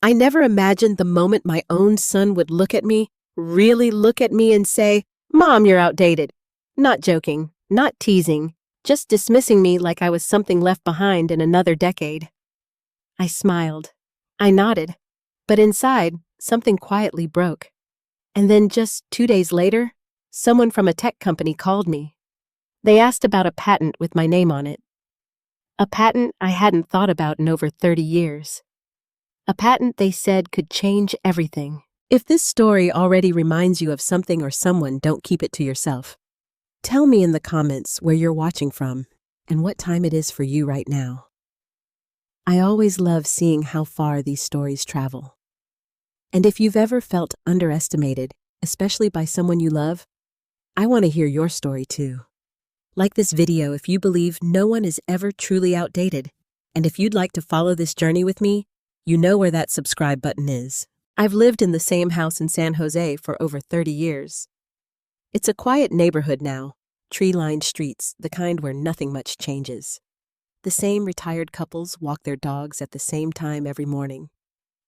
I never imagined the moment my own son would look at me, really look at me and say, "Mom, you're outdated." Not joking, not teasing, just dismissing me like I was something left behind in another decade. I smiled. I nodded. But inside, something quietly broke. And then just 2 days later, someone from a tech company called me. They asked about a patent with my name on it. A patent I hadn't thought about in over 30 years. A patent they said could change everything. If this story already reminds you of something or someone, don't keep it to yourself. Tell me in the comments where you're watching from and what time it is for you right now. I always love seeing how far these stories travel. And if you've ever felt underestimated, especially by someone you love, I want to hear your story too. Like this video if you believe no one is ever truly outdated. And if you'd like to follow this journey with me, you know where that subscribe button is. I've lived in the same house in San Jose for over 30 years. It's a quiet neighborhood now, tree-lined streets, the kind where nothing much changes. The same retired couples walk their dogs at the same time every morning.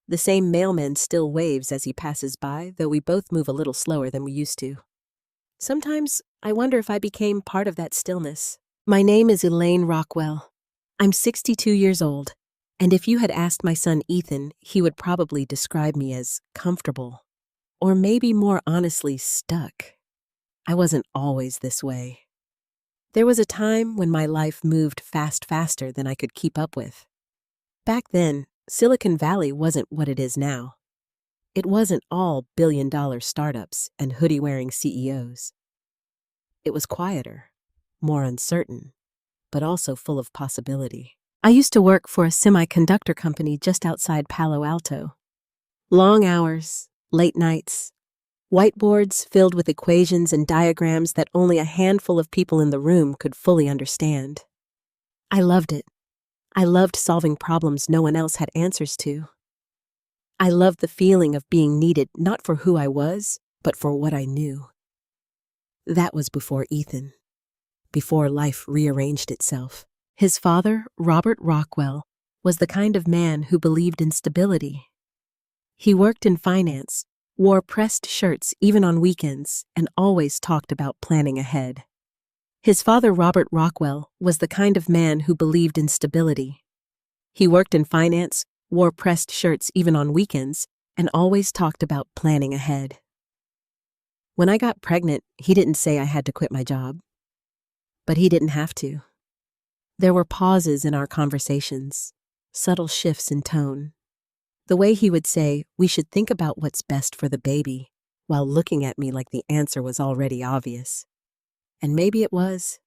The same mailman still waves as he passes by, though we both move a little slower than we used to. Sometimes I wonder if I became part of that stillness. My name is Elaine Rockwell. I'm 62 years old, and if you had asked my son Ethan, he would probably describe me as comfortable, or maybe more honestly, stuck. I wasn't always this way. There was a time when my life moved faster than I could keep up with. Back then, Silicon Valley wasn't what it is now. It wasn't all billion-dollar startups and hoodie-wearing CEOs. It was quieter, more uncertain, but also full of possibility. I used to work for a semiconductor company just outside Palo Alto. Long hours, late nights, whiteboards filled with equations and diagrams that only a handful of people in the room could fully understand. I loved it. I loved solving problems no one else had answers to. I loved the feeling of being needed not for who I was, but for what I knew. That was before Ethan, before life rearranged itself. His father, Robert Rockwell, was the kind of man who believed in stability. He worked in finance, wore pressed shirts even on weekends, and always talked about planning ahead. His father, Robert Rockwell, was the kind of man who believed in stability. He worked in finance, wore pressed shirts even on weekends, and always talked about planning ahead. When I got pregnant, he didn't say I had to quit my job. But he didn't have to. There were pauses in our conversations, subtle shifts in tone. The way he would say, "We should think about what's best for the baby," while looking at me like the answer was already obvious. And maybe it was.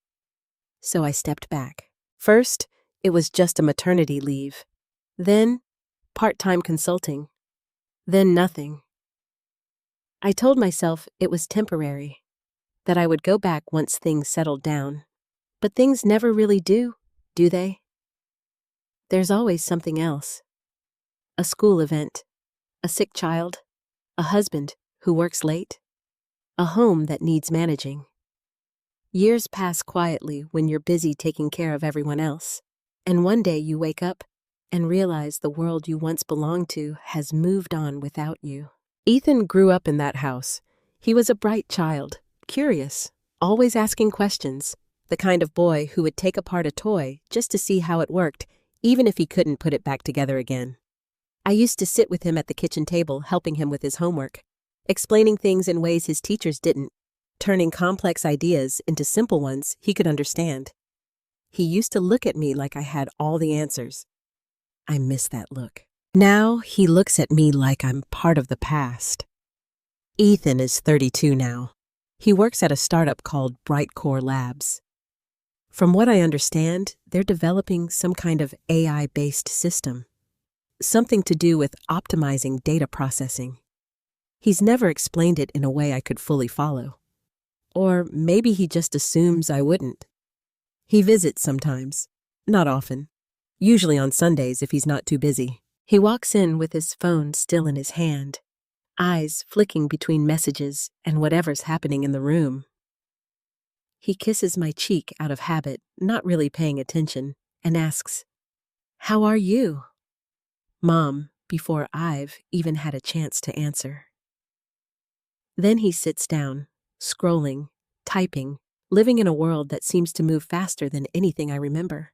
So I stepped back. First, it was just a maternity leave. Then, part-time consulting. Then nothing. I told myself it was temporary, that I would go back once things settled down. But things never really do they? There's always something else. A school event, a sick child, a husband who works late, a home that needs managing. Years pass quietly when you're busy taking care of everyone else, and one day you wake up and realize the world you once belonged to has moved on without you. Ethan grew up in that house. He was a bright child, curious, always asking questions, the kind of boy who would take apart a toy just to see how it worked, even if he couldn't put it back together again. I used to sit with him at the kitchen table, helping him with his homework, explaining things in ways his teachers didn't, turning complex ideas into simple ones he could understand. He used to look at me like I had all the answers. I miss that look. Now he looks at me like I'm part of the past. Ethan is 32 now. He works at a startup called Bright Core Labs. From what I understand, they're developing some kind of AI-based system. Something to do with optimizing data processing. He's never explained it in a way I could fully follow. Or maybe he just assumes I wouldn't. He visits sometimes, not often, usually on Sundays if he's not too busy. He walks in with his phone still in his hand, eyes flicking between messages and whatever's happening in the room. He kisses my cheek out of habit, not really paying attention, and asks, "How are you?" "Mom," before I've even had a chance to answer. Then he sits down, scrolling, typing, living in a world that seems to move faster than anything I remember.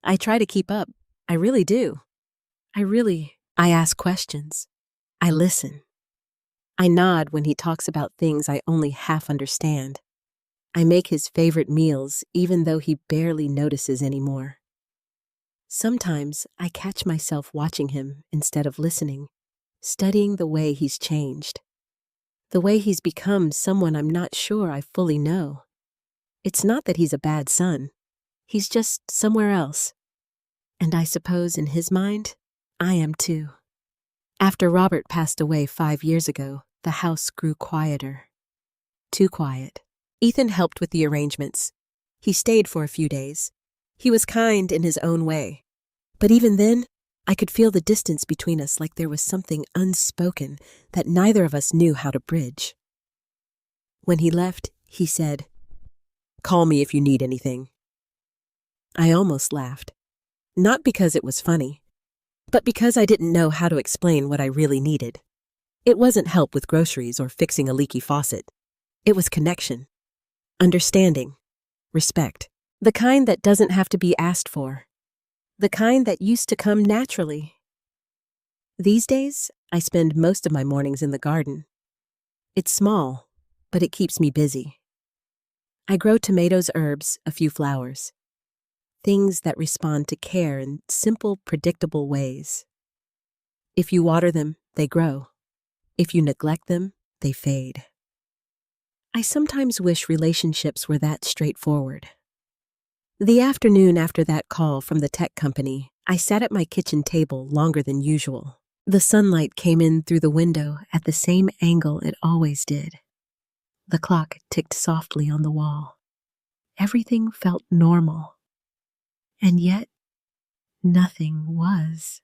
I try to keep up. I really do. I ask questions. I listen. I nod when he talks about things I only half understand. I make his favorite meals even though he barely notices anymore. Sometimes I catch myself watching him instead of listening, studying the way he's changed, the way he's become someone I'm not sure I fully know. It's not that he's a bad son. He's just somewhere else. And I suppose in his mind, I am too. After Robert passed away 5 years ago, the house grew quieter. Too quiet. Ethan helped with the arrangements. He stayed for a few days. He was kind in his own way. But even then, I could feel the distance between us, like there was something unspoken that neither of us knew how to bridge. When he left, he said, "Call me if you need anything." I almost laughed. Not because it was funny, but because I didn't know how to explain what I really needed. It wasn't help with groceries or fixing a leaky faucet. It was connection, understanding, respect, the kind that doesn't have to be asked for, the kind that used to come naturally. These days, I spend most of my mornings in the garden. It's small, but it keeps me busy. I grow tomatoes, herbs, a few flowers. Things that respond to care in simple, predictable ways. If you water them, they grow. If you neglect them, they fade. I sometimes wish relationships were that straightforward. The afternoon after that call from the tech company, I sat at my kitchen table longer than usual. The sunlight came in through the window at the same angle it always did. The clock ticked softly on the wall. Everything felt normal. And yet, nothing was.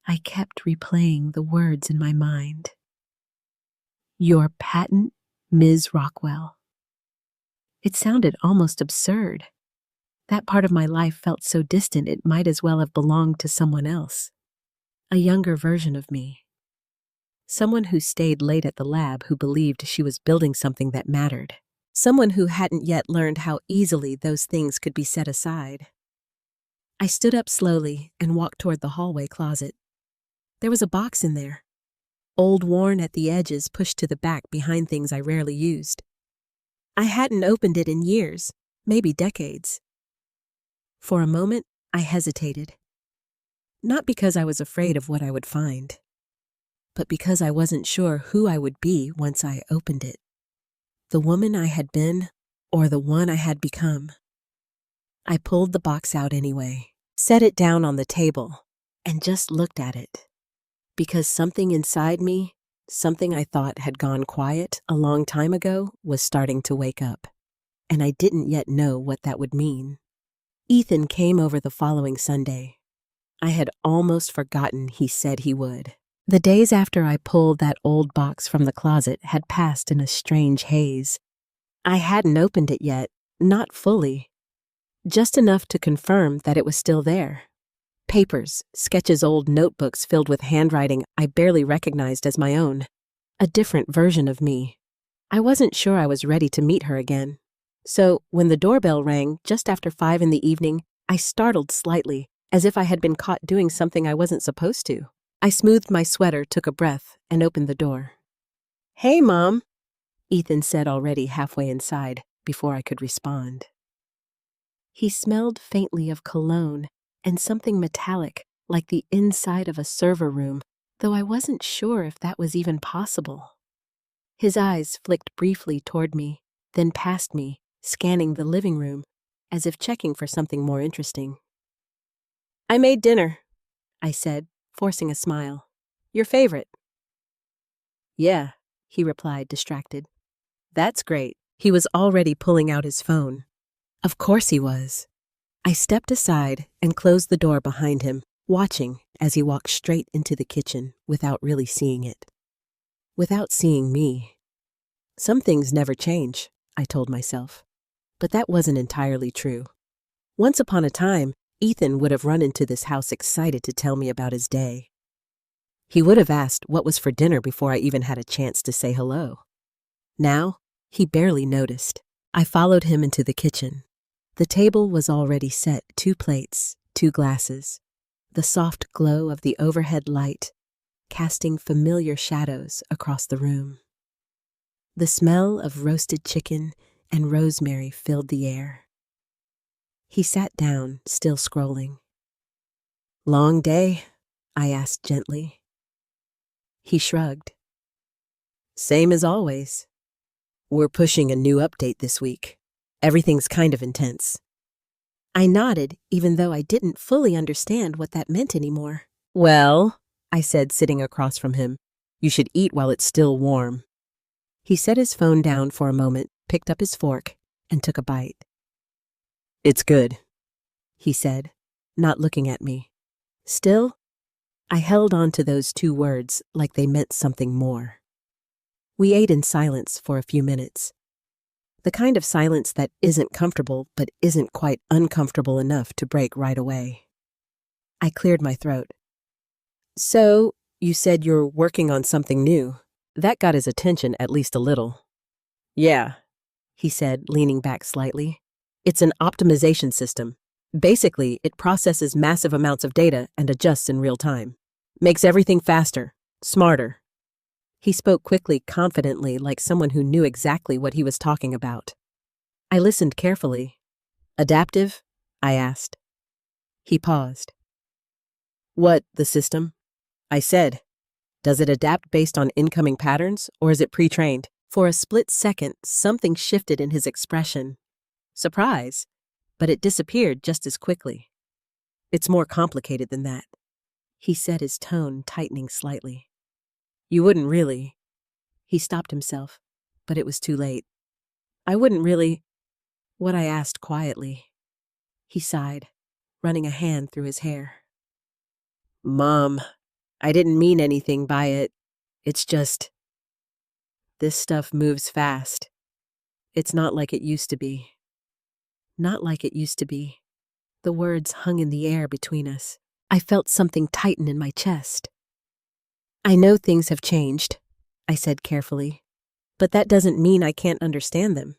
I kept replaying the words in my mind. "Your patent, Ms. Rockwell." It sounded almost absurd. That part of my life felt so distant it might as well have belonged to someone else. A younger version of me. Someone who stayed late at the lab who believed she was building something that mattered. Someone who hadn't yet learned how easily those things could be set aside. I stood up slowly and walked toward the hallway closet. There was a box in there, old, worn at the edges, pushed to the back behind things I rarely used. I hadn't opened it in years, maybe decades. For a moment, I hesitated. Not because I was afraid of what I would find, but because I wasn't sure who I would be once I opened it. The woman I had been, or the one I had become. I pulled the box out anyway, set it down on the table, and just looked at it. Because something inside me, something I thought had gone quiet a long time ago, was starting to wake up. And I didn't yet know what that would mean. Ethan came over the following Sunday. I had almost forgotten he said he would. The days after I pulled that old box from the closet had passed in a strange haze. I hadn't opened it yet, not fully. Just enough to confirm that it was still there. Papers, sketches, old notebooks filled with handwriting I barely recognized as my own. A different version of me. I wasn't sure I was ready to meet her again. So, when the doorbell rang just after 5 in the evening, I startled slightly, as if I had been caught doing something I wasn't supposed to. I smoothed my sweater, took a breath, and opened the door. "Hey, Mom," Ethan said already halfway inside, before I could respond. He smelled faintly of cologne and something metallic, like the inside of a server room, though I wasn't sure if that was even possible. His eyes flicked briefly toward me, then past me, scanning the living room, as if checking for something more interesting. "I made dinner," I said, forcing a smile. "Your favorite." "Yeah," he replied, distracted. "That's great." He was already pulling out his phone. Of course he was. I stepped aside and closed the door behind him, watching as he walked straight into the kitchen without really seeing it. Without seeing me. Some things never change, I told myself. But that wasn't entirely true. Once upon a time, Ethan would have run into this house excited to tell me about his day. He would have asked what was for dinner before I even had a chance to say hello. Now, he barely noticed. I followed him into the kitchen. The table was already set, 2 plates, 2 glasses, the soft glow of the overhead light casting familiar shadows across the room. The smell of roasted chicken and rosemary filled the air. He sat down, still scrolling. "Long day?" I asked gently. He shrugged. "Same as always. We're pushing a new update this week. Everything's kind of intense." I nodded, even though I didn't fully understand what that meant anymore. "Well," I said, sitting across from him, "you should eat while it's still warm." He set his phone down for a moment, picked up his fork, and took a bite. "It's good," he said, not looking at me. Still, I held on to those 2 words like they meant something more. We ate in silence for a few minutes. The kind of silence that isn't comfortable but isn't quite uncomfortable enough to break right away. I cleared my throat. "So, you said you're working on something new." That got his attention at least a little. "Yeah," he said, leaning back slightly. "It's an optimization system. Basically, it processes massive amounts of data and adjusts in real time. Makes everything faster, smarter." He spoke quickly, confidently, like someone who knew exactly what he was talking about. I listened carefully. "Adaptive?" I asked. He paused. "What, the system?" I said. "Does it adapt based on incoming patterns, or is it pre-trained?" For a split second, something shifted in his expression. Surprise, but it disappeared just as quickly. "It's more complicated than that," he said, his tone tightening slightly. "You wouldn't really—" He stopped himself, but it was too late. "I wouldn't really—" What I asked quietly. He sighed, running a hand through his hair. "Mom, I didn't mean anything by it. It's just, this stuff moves fast. It's not like it used to be." Not like it used to be. The words hung in the air between us. I felt something tighten in my chest. "I know things have changed," I said carefully, "but that doesn't mean I can't understand them."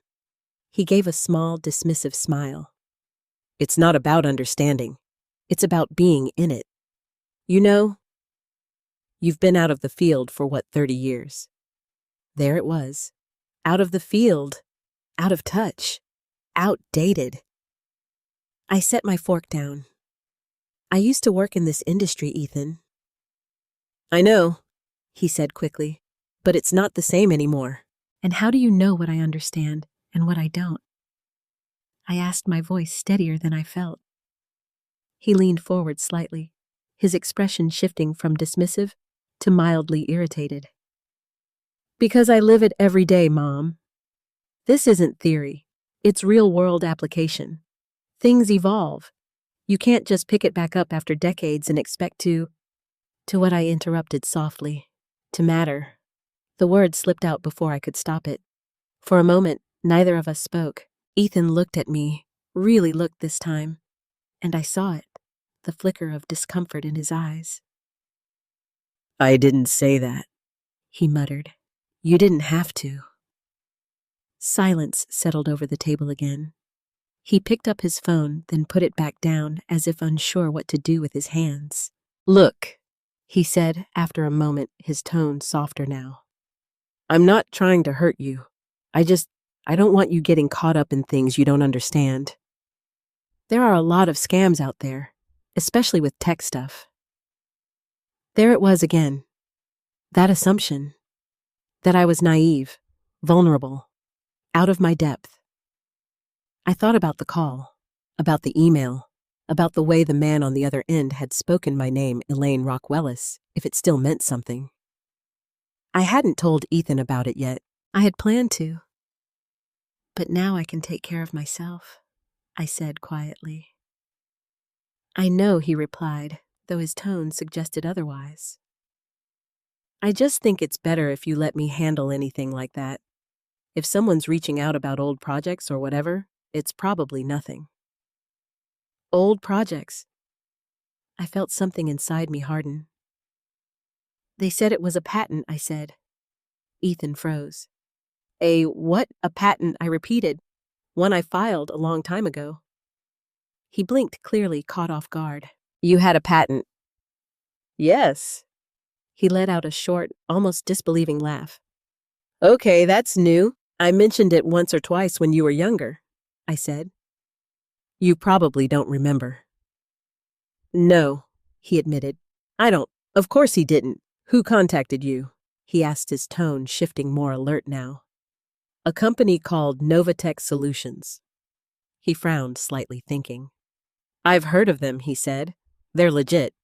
He gave a small, dismissive smile. "It's not about understanding. It's about being in it. You know, you've been out of the field for 30 years. There it was. Out of the field. Out of touch. Outdated." I set my fork down. "I used to work in this industry, Ethan." "I know," he said quickly, "but it's not the same anymore." "And how do you know what I understand and what I don't?" I asked, my voice steadier than I felt. He leaned forward slightly, his expression shifting from dismissive to mildly irritated. "Because I live it every day, Mom. This isn't theory. It's real-world application. Things evolve. You can't just pick it back up after decades and expect to what I interrupted softly. To matter." The word slipped out before I could stop it. For a moment, neither of us spoke. Ethan looked at me, really looked this time, and I saw it, the flicker of discomfort in his eyes. "I didn't say that," he muttered. "You didn't have to." Silence settled over the table again. He picked up his phone, then put it back down as if unsure what to do with his hands. "Look," he said after a moment, his tone softer now. "I'm not trying to hurt you. I don't want you getting caught up in things you don't understand. There are a lot of scams out there, especially with tech stuff." There it was again. That assumption. That I was naive, vulnerable, out of my depth. I thought about the call, about the email, about the way the man on the other end had spoken my name, Elaine Rockwellis, if it still meant something. I hadn't told Ethan about it yet. I had planned to. "But now I can take care of myself," I said quietly. "I know," he replied, though his tone suggested otherwise. "I just think it's better if you let me handle anything like that. If someone's reaching out about old projects or whatever, it's probably nothing." Old projects. I felt something inside me harden. They said it was a patent, I said. Ethan froze. A what? A patent, I repeated. One I filed a long time ago. He blinked, clearly caught off guard. You had a patent? Yes. He let out a short, almost disbelieving laugh. Okay, that's new. I mentioned it once or twice when you were younger, I said. You probably don't remember. No, he admitted. I don't. Of course he didn't. Who contacted you? He asked, his tone shifting, more alert now. A company called Novatech Solutions. He frowned, slightly, thinking. I've heard of them, he said. They're legit.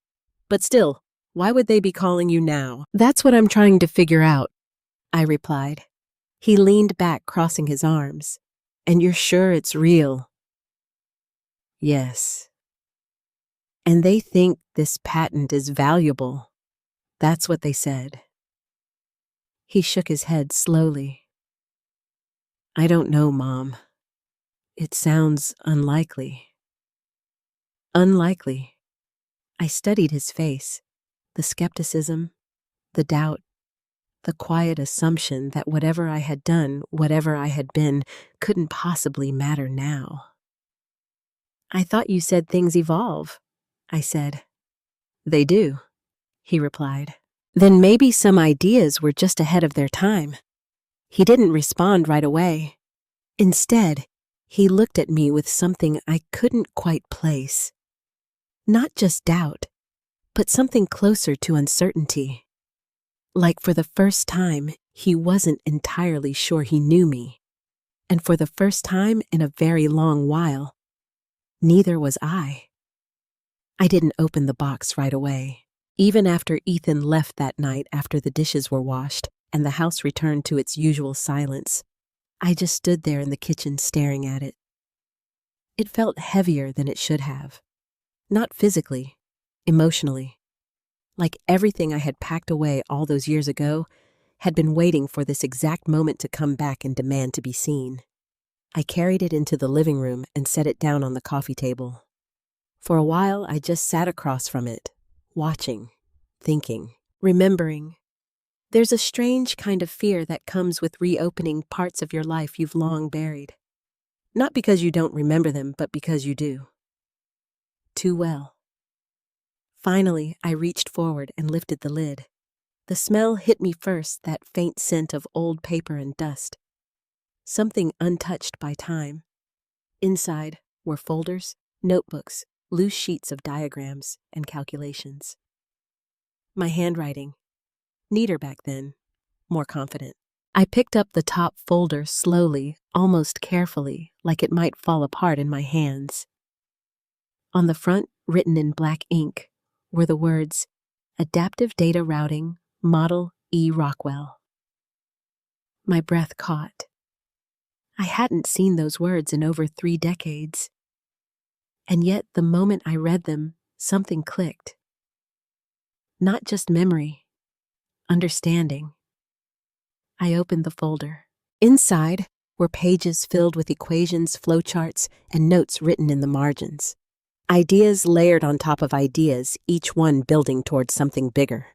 But still, why would they be calling you now? That's what I'm trying to figure out, I replied. He leaned back, crossing his arms. And you're sure it's real? Yes. And they think this patent is valuable. That's what they said. He shook his head slowly. I don't know, Mom. It sounds unlikely. Unlikely. I studied his face, the skepticism, the doubt, the quiet assumption that whatever I had done, whatever I had been, couldn't possibly matter now. I thought you said things evolve, I said. They do, he replied. Then maybe some ideas were just ahead of their time. He didn't respond right away. Instead, he looked at me with something I couldn't quite place. Not just doubt, but something closer to uncertainty. Like for the first time, he wasn't entirely sure he knew me. And for the first time in a very long while, neither was I. I didn't open the box right away. Even after Ethan left that night after the dishes were washed and the house returned to its usual silence, I just stood there in the kitchen staring at it. It felt heavier than it should have. Not physically, emotionally. Like everything I had packed away all those years ago had been waiting for this exact moment to come back and demand to be seen. I carried it into the living room and set it down on the coffee table. For a while, I just sat across from it, watching, thinking, remembering. There's a strange kind of fear that comes with reopening parts of your life you've long buried. Not because you don't remember them, but because you do. Too well. Finally, I reached forward and lifted the lid. The smell hit me first, that faint scent of old paper and dust. Something untouched by time. Inside were folders, notebooks, loose sheets of diagrams and calculations. My handwriting, neater back then, more confident. I picked up the top folder slowly, almost carefully, like it might fall apart in my hands. On the front, written in black ink, were the words, Adaptive Data Routing, Model E. Rockwell. My breath caught. I hadn't seen those words in over 3 decades. And yet, the moment I read them, something clicked. Not just memory, understanding. I opened the folder. Inside were pages filled with equations, flowcharts, and notes written in the margins. Ideas layered on top of ideas, each one building towards something bigger.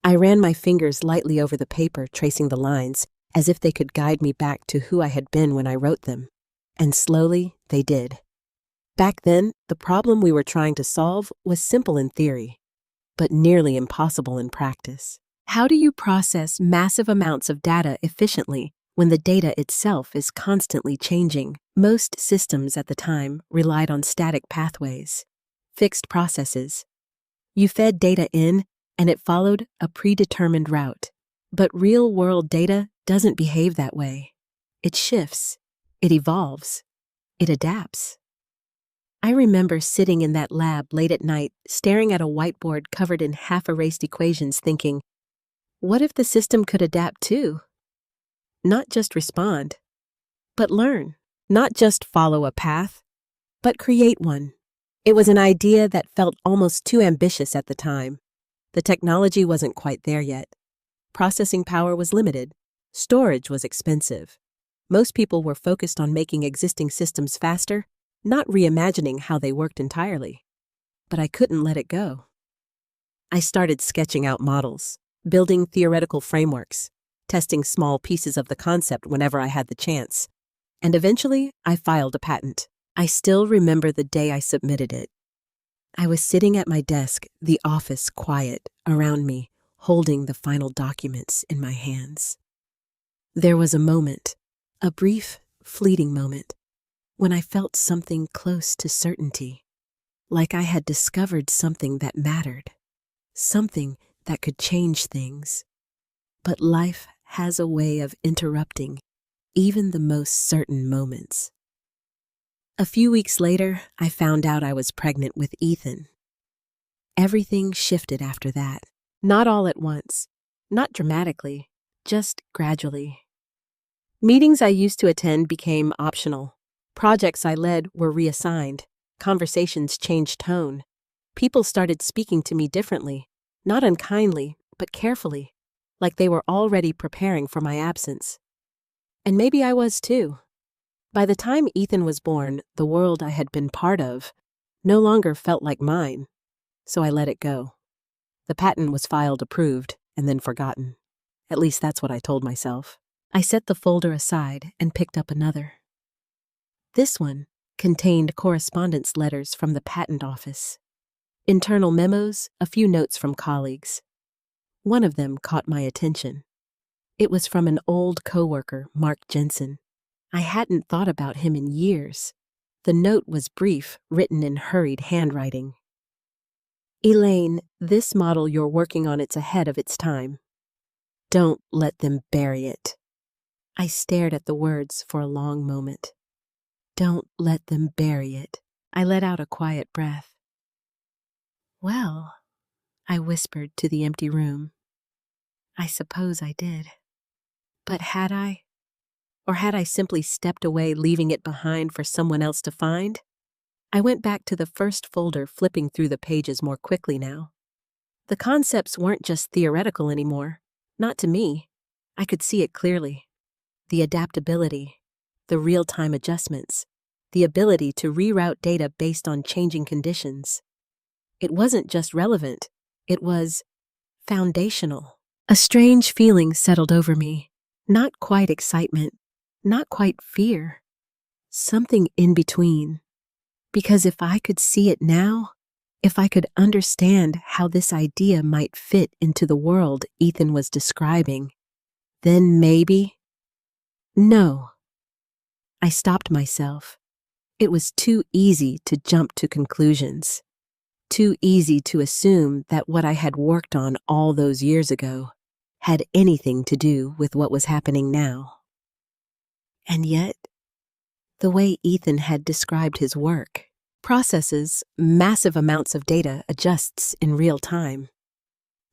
I ran my fingers lightly over the paper, tracing the lines, as if they could guide me back to who I had been when I wrote them. And slowly, they did. Back then, the problem we were trying to solve was simple in theory, but nearly impossible in practice. How do you process massive amounts of data efficiently when the data itself is constantly changing? Most systems at the time relied on static pathways, fixed processes. You fed data in, and it followed a predetermined route. But real-world data doesn't behave that way. It shifts, it evolves, it adapts. I remember sitting in that lab late at night, staring at a whiteboard covered in half-erased equations, thinking, what if the system could adapt too? Not just respond, but learn. Not just follow a path, but create one. It was an idea that felt almost too ambitious at the time. The technology wasn't quite there yet. Processing power was limited. Storage was expensive. Most people were focused on making existing systems faster, not reimagining how they worked entirely. But I couldn't let it go. I started sketching out models, building theoretical frameworks, testing small pieces of the concept whenever I had the chance. And eventually, I filed a patent. I still remember the day I submitted it. I was sitting at my desk, the office quiet around me, holding the final documents in my hands. There was a moment, a brief, fleeting moment, when I felt something close to certainty, like I had discovered something that mattered, something that could change things. But life has a way of interrupting even the most certain moments. A few weeks later, I found out I was pregnant with Ethan. Everything shifted after that. Not all at once, not dramatically, just gradually. Meetings I used to attend became optional. Projects I led were reassigned. Conversations changed tone. People started speaking to me differently, not unkindly, but carefully, like they were already preparing for my absence. And maybe I was too. By the time Ethan was born, the world I had been part of no longer felt like mine, so I let it go. The patent was filed, approved, and then forgotten. At least that's what I told myself. I set the folder aside and picked up another. This one contained correspondence letters from the patent office, internal memos, a few notes from colleagues. One of them caught my attention. It was from an old coworker, Mark Jensen. I hadn't thought about him in years. The note was brief, written in hurried handwriting. Elaine, this model you're working on, it's ahead of its time. Don't let them bury it. I stared at the words for a long moment. Don't let them bury it. I let out a quiet breath. Well, I whispered to the empty room. I suppose I did. But had I? Or had I simply stepped away, leaving it behind for someone else to find? I went back to the first folder, flipping through the pages more quickly now. The concepts weren't just theoretical anymore. Not to me. I could see it clearly. The adaptability, the real-time adjustments, the ability to reroute data based on changing conditions. It wasn't just relevant, it was foundational. A strange feeling settled over me. Not quite excitement, not quite fear. Something in between. Because if I could see it now, if I could understand how this idea might fit into the world Ethan was describing, then maybe... No. I stopped myself. It was too easy to jump to conclusions. Too easy to assume that what I had worked on all those years ago had anything to do with what was happening now. And yet, the way Ethan had described his work, processes massive amounts of data, adjusts in real time.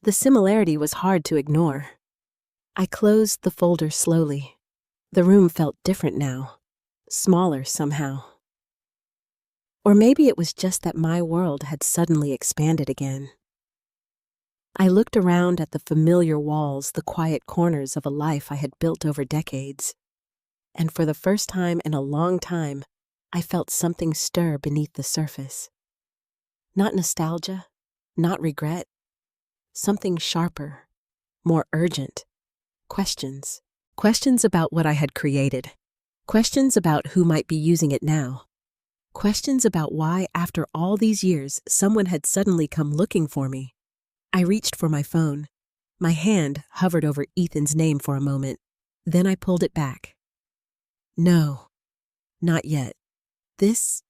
The similarity was hard to ignore. I closed the folder slowly. The room felt different now, smaller somehow. Or maybe it was just that my world had suddenly expanded again. I looked around at the familiar walls, the quiet corners of a life I had built over decades. And for the first time in a long time, I felt something stir beneath the surface. Not nostalgia, not regret. Something sharper, more urgent. Questions. Questions about what I had created. Questions about who might be using it now. Questions about why, after all these years, someone had suddenly come looking for me. I reached for my phone. My hand hovered over Ethan's name for a moment. Then I pulled it back. No, not yet. This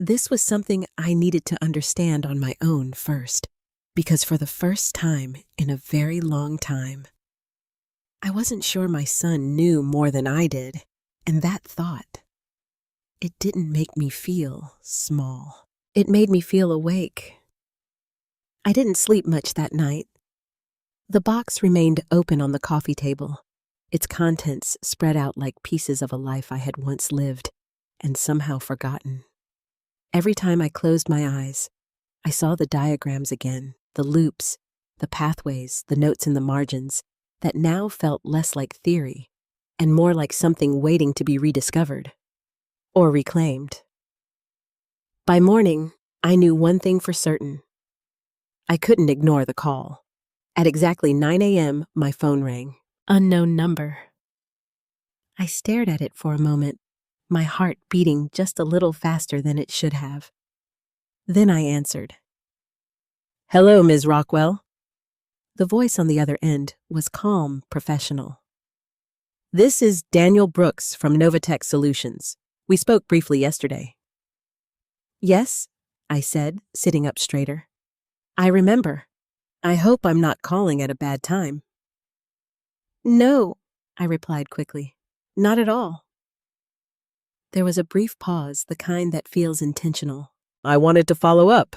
was something I needed to understand on my own first, because for the first time in a very long time, I wasn't sure my son knew more than I did, and that thought, it didn't make me feel small. It made me feel awake. I didn't sleep much that night. The box remained open on the coffee table, its contents spread out like pieces of a life I had once lived and somehow forgotten. Every time I closed my eyes, I saw the diagrams again, the loops, the pathways, the notes in the margins that now felt less like theory and more like something waiting to be rediscovered or reclaimed. By morning, I knew one thing for certain. I couldn't ignore the call. At exactly 9 a.m., my phone rang. Unknown number. I stared at it for a moment, my heart beating just a little faster than it should have. Then I answered. "Hello, Ms. Rockwell." The voice on the other end was calm, professional. "This is Daniel Brooks from Novatech Solutions. We spoke briefly yesterday." "Yes," I said, sitting up straighter. "I remember. I hope I'm not calling at a bad time." "No," I replied quickly. "Not at all." There was a brief pause, the kind that feels intentional. "I wanted to follow up,"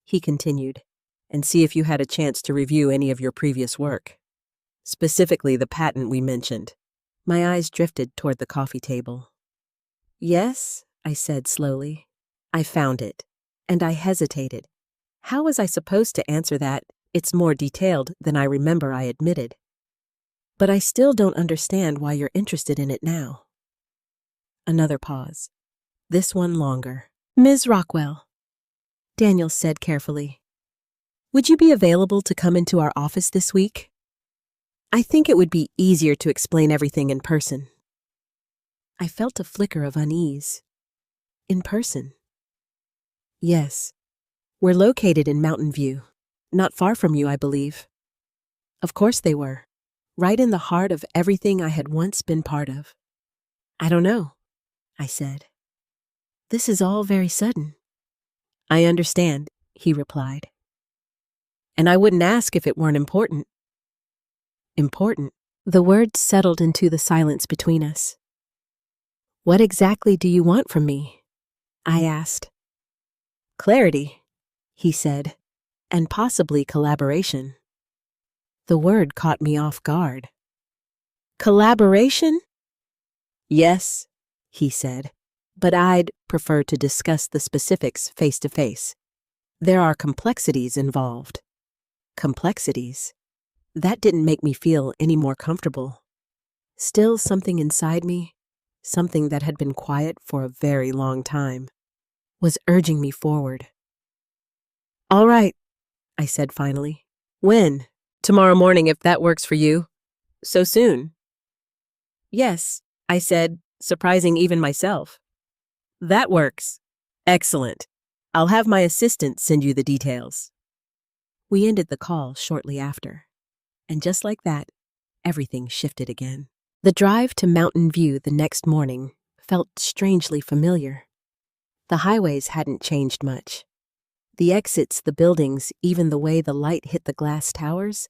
he continued, "and see if you had a chance to review any of your previous work. Specifically the patent we mentioned." My eyes drifted toward the coffee table. "Yes," I said slowly. "I found it." And I hesitated. How was I supposed to answer that? It's more detailed than I remember, I admitted. "But I still don't understand why you're interested in it now." Another pause. This one longer. "Ms. Rockwell," Daniel said carefully, "would you be available to come into our office this week? I think it would be easier to explain everything in person." I felt a flicker of unease. In person? Yes. We're located in Mountain View, not far from you, I believe. Of course they were, right in the heart of everything I had once been part of. "I don't know," I said. "This is all very sudden." "I understand," he replied. "And I wouldn't ask if it weren't important." Important? The words settled into the silence between us. "What exactly do you want from me?" I asked. "Clarity," he said, "and possibly collaboration." The word caught me off guard. "Collaboration?" "Yes," he said, "but I'd prefer to discuss the specifics face to face. There are complexities involved." Complexities? That didn't make me feel any more comfortable. Still, something inside me, something that had been quiet for a very long time, was urging me forward. "All right," I said finally. "When?" "Tomorrow morning, if that works for you." "So soon?" "Yes," I said, surprising even myself. "That works." "Excellent. I'll have my assistant send you the details." We ended the call shortly after. And just like that, everything shifted again. The drive to Mountain View the next morning felt strangely familiar. The highways hadn't changed much. The exits, the buildings, even the way the light hit the glass towers,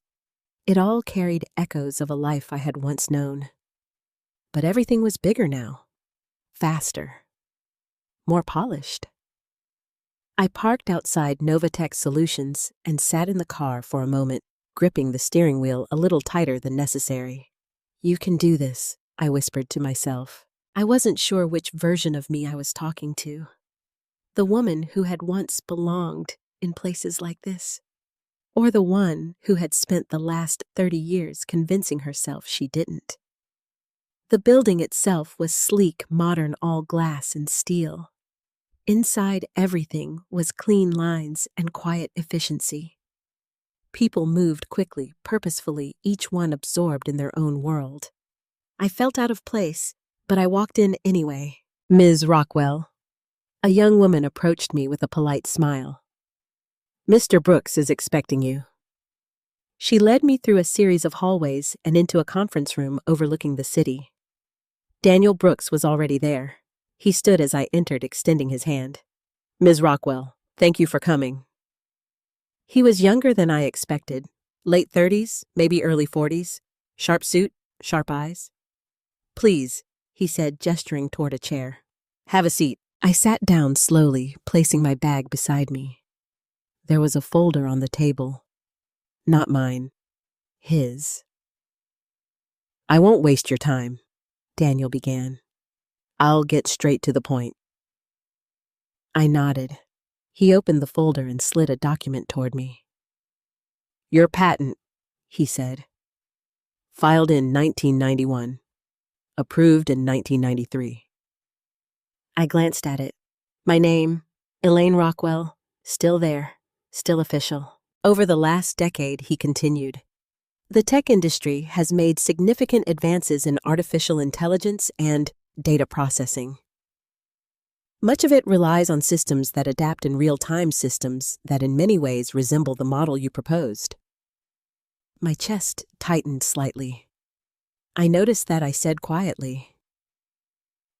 it all carried echoes of a life I had once known. But everything was bigger now, faster, more polished. I parked outside Novatech Solutions and sat in the car for a moment, gripping the steering wheel a little tighter than necessary. "You can do this," I whispered to myself. I wasn't sure which version of me I was talking to. The woman who had once belonged in places like this, or the one who had spent the last 30 years convincing herself she didn't. The building itself was sleek, modern, all glass and steel. Inside, everything was clean lines and quiet efficiency. People moved quickly, purposefully, each one absorbed in their own world. I felt out of place, but I walked in anyway. "Ms. Rockwell." A young woman approached me with a polite smile. "Mr. Brooks is expecting you." She led me through a series of hallways and into a conference room overlooking the city. Daniel Brooks was already there. He stood as I entered, extending his hand. "Ms. Rockwell, thank you for coming." He was younger than I expected. Late 30s, maybe early 40s. Sharp suit, sharp eyes. "Please," he said, gesturing toward a chair. "Have a seat." I sat down slowly, placing my bag beside me. There was a folder on the table. Not mine. His. "I won't waste your time," Daniel began. "I'll get straight to the point." I nodded. He opened the folder and slid a document toward me. "Your patent," he said. "Filed in 1991. Approved in 1993. I glanced at it. My name, Elaine Rockwell, still there, still official. Over the last decade, he continued, the tech industry has made significant advances in artificial intelligence and data processing. Much of it relies on systems that adapt in real-time, systems that in many ways resemble the model you proposed. My chest tightened slightly. I noticed that I said quietly.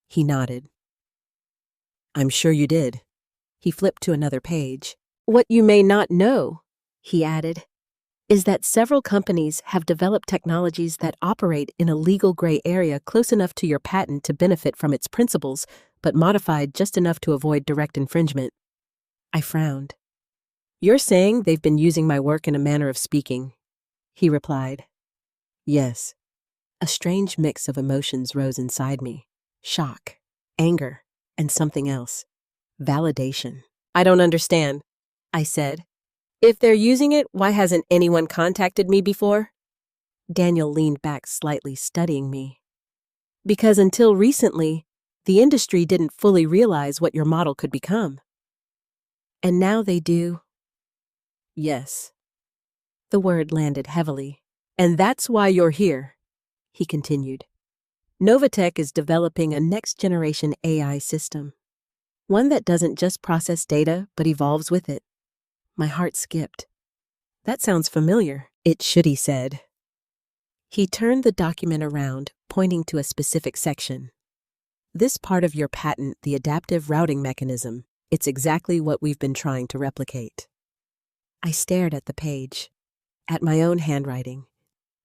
He nodded. I'm sure you did. He flipped to another page. What you may not know, he added, is that several companies have developed technologies that operate in a legal gray area close enough to your patent to benefit from its principles, but modified just enough to avoid direct infringement. I frowned. You're saying they've been using my work in a manner of speaking, he replied. Yes. A strange mix of emotions rose inside me. Shock, anger, and something else. Validation. I don't understand, I said. If they're using it, why hasn't anyone contacted me before? Daniel leaned back slightly, studying me. Because until recently, the industry didn't fully realize what your model could become. And now they do. Yes. The word landed heavily. And that's why you're here, he continued. Novatech is developing a next-generation AI system. One that doesn't just process data, but evolves with it. My heart skipped. That sounds familiar, it should, he said. He turned the document around, pointing to a specific section. This part of your patent, the adaptive routing mechanism, it's exactly what we've been trying to replicate. I stared at the page, at my own handwriting,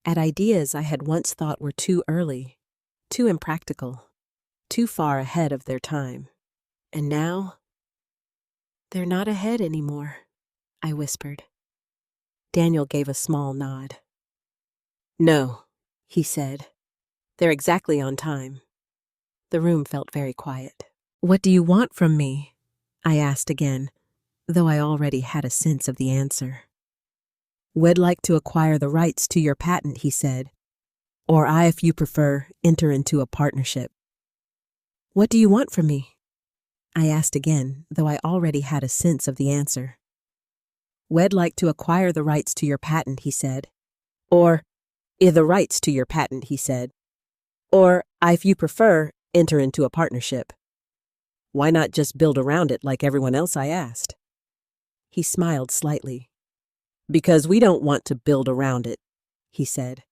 at ideas I had once thought were too early, too impractical, too far ahead of their time. And now, they're not ahead anymore, I whispered. Daniel gave a small nod. No, he said. They're exactly on time. The room felt very quiet. What do you want from me? I asked again, though I already had a sense of the answer. We'd like to acquire the rights to your patent, he said. Or I, if you prefer, enter into a partnership. What do you want from me? I asked again, though I already had a sense of the answer. We'd like to acquire the rights to your patent, he said. Or, the rights to your patent, he said. Or, if you prefer, enter into a partnership. Why not just build around it like everyone else, I asked. He smiled slightly. Because we don't want to build around it, he said.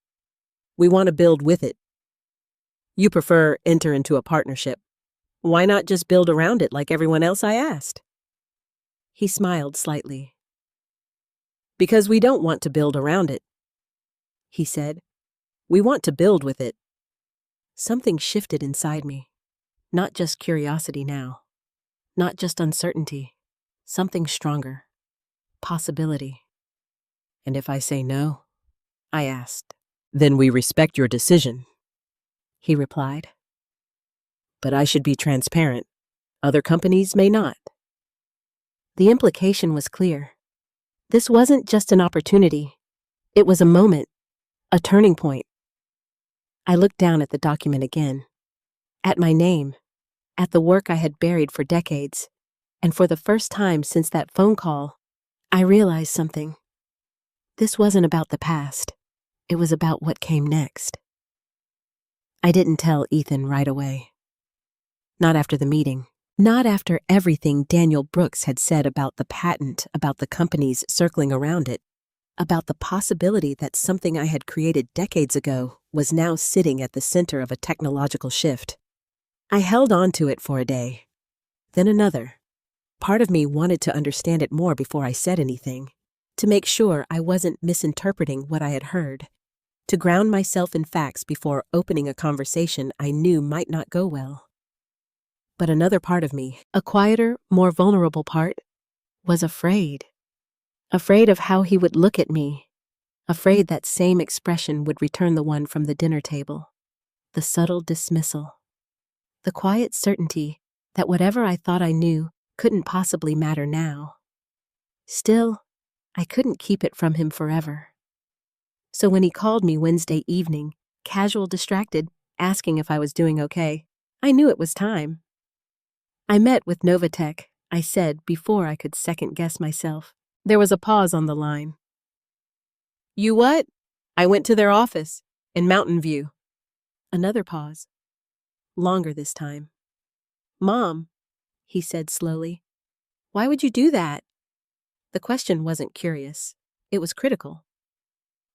We want to build with it. You prefer enter into a partnership. Why not just build around it like everyone else, I asked. He smiled slightly. Because we don't want to build around it, he said. We want to build with it. Something shifted inside me. Not just curiosity now. Not just uncertainty. Something stronger. Possibility. And if I say no, I asked. Then we respect your decision, he replied. But I should be transparent. Other companies may not. The implication was clear. This wasn't just an opportunity. It was a moment, a turning point. I looked down at the document again, at my name, at the work I had buried for decades, and for the first time since that phone call, I realized something. This wasn't about the past. It was about what came next. I didn't tell Ethan right away. Not after the meeting. Not after everything Daniel Brooks had said about the patent, about the companies circling around it, about the possibility that something I had created decades ago was now sitting at the center of a technological shift. I held on to it for a day, then another. Part of me wanted to understand it more before I said anything, to make sure I wasn't misinterpreting what I had heard, to ground myself in facts before opening a conversation I knew might not go well. But another part of me, a quieter, more vulnerable part, was afraid. Afraid of how he would look at me. Afraid that same expression would return the one from the dinner table. The subtle dismissal. The quiet certainty that whatever I thought I knew couldn't possibly matter now. Still, I couldn't keep it from him forever. So when he called me Wednesday evening, casual, distracted, asking if I was doing okay, I knew it was time. I met with Novatech, I said before I could second-guess myself. There was a pause on the line. You what? I went to their office in Mountain View. Another pause. Longer this time. Mom, he said slowly, why would you do that? The question wasn't curious. It was critical.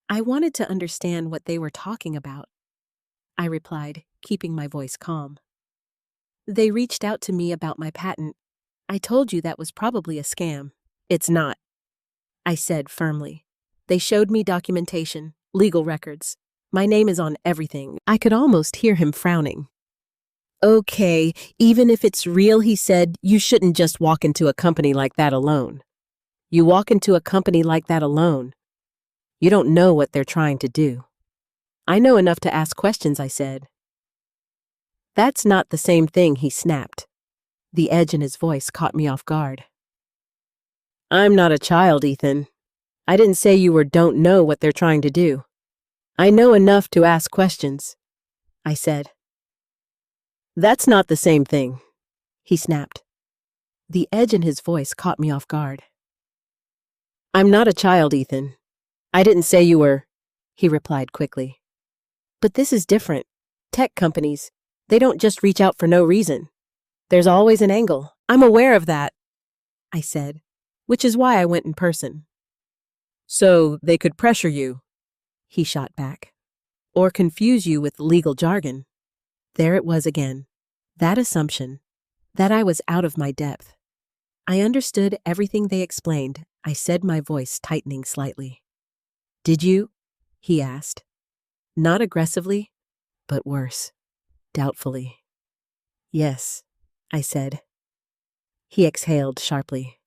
I wanted to understand what they were talking about. I replied, keeping my voice calm. They reached out to me about my patent. I told you that was probably a scam. It's not, I said firmly. They showed me documentation, legal records. My name is on everything. I could almost hear him frowning. Okay, even if it's real, he said, you shouldn't just walk into a company like that alone. You walk into a company like that alone. You don't know what they're trying to do. I know enough to ask questions, I said. That's not the same thing, he snapped. The edge in his voice caught me off guard. I'm not a child, Ethan. I didn't say you don't know what they're trying to do. I know enough to ask questions, I said. That's not the same thing, he snapped. The edge in his voice caught me off guard. I'm not a child, Ethan. I didn't say you were, he replied quickly. But this is different. Tech companies, they don't just reach out for no reason. There's always an angle. I'm aware of that, I said, which is why I went in person. So they could pressure you, he shot back, or confuse you with legal jargon. There it was again, that assumption, that I was out of my depth. I understood everything they explained, I said, my voice tightening slightly. Did you? He asked. Not aggressively, but worse, doubtfully. Yes, I said. He exhaled sharply.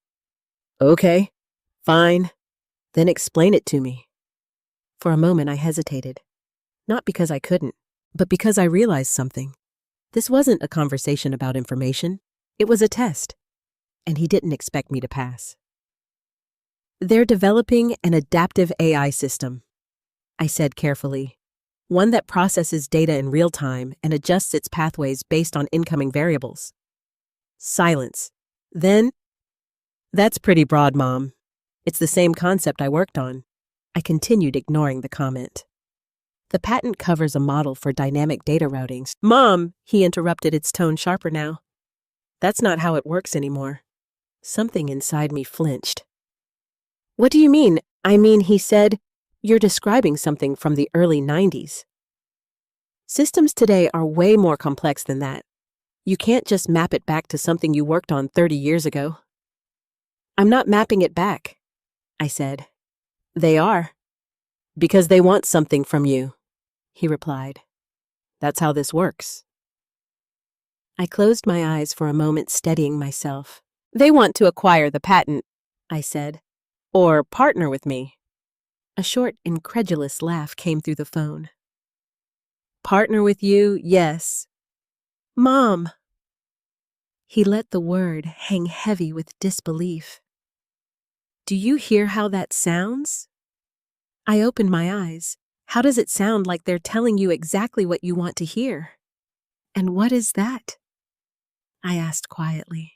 Okay, fine, then explain it to me. For a moment I hesitated, not because I couldn't, but because I realized something. This wasn't a conversation about information, it was a test, and he didn't expect me to pass. They're developing an adaptive AI system, I said carefully, one that processes data in real time and adjusts its pathways based on incoming variables. Silence. Then, that's pretty broad, Mom. It's the same concept I worked on. I continued, ignoring the comment. The patent covers a model for dynamic data routings. Mom, he interrupted, its tone sharper now. That's not how it works anymore. Something inside me flinched. What do you mean? I mean, he said, you're describing something from the early 90s. Systems today are way more complex than that. You can't just map it back to something you worked on 30 years ago. I'm not mapping it back, I said. They are. Because they want something from you, he replied. That's how this works. I closed my eyes for a moment, steadying myself. They want to acquire the patent, I said. Or partner with me. A short, incredulous laugh came through the phone. Partner with you, yes. Mom. He let the word hang heavy with disbelief. Do you hear how that sounds? I opened my eyes. How does it sound? Like they're telling you exactly what you want to hear. And what is that? I asked quietly.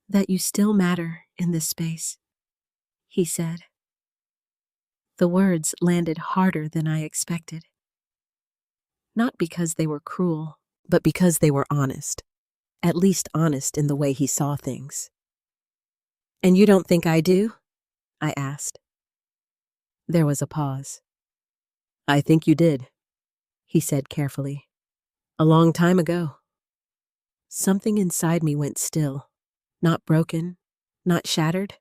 That you still matter in this space, he said. The words landed harder than I expected. Not because they were cruel, but because they were honest. At least honest in the way he saw things. And you don't think I do? I asked. There was a pause. I think you did, he said carefully. A long time ago. Something inside me went still. Not broken, not shattered,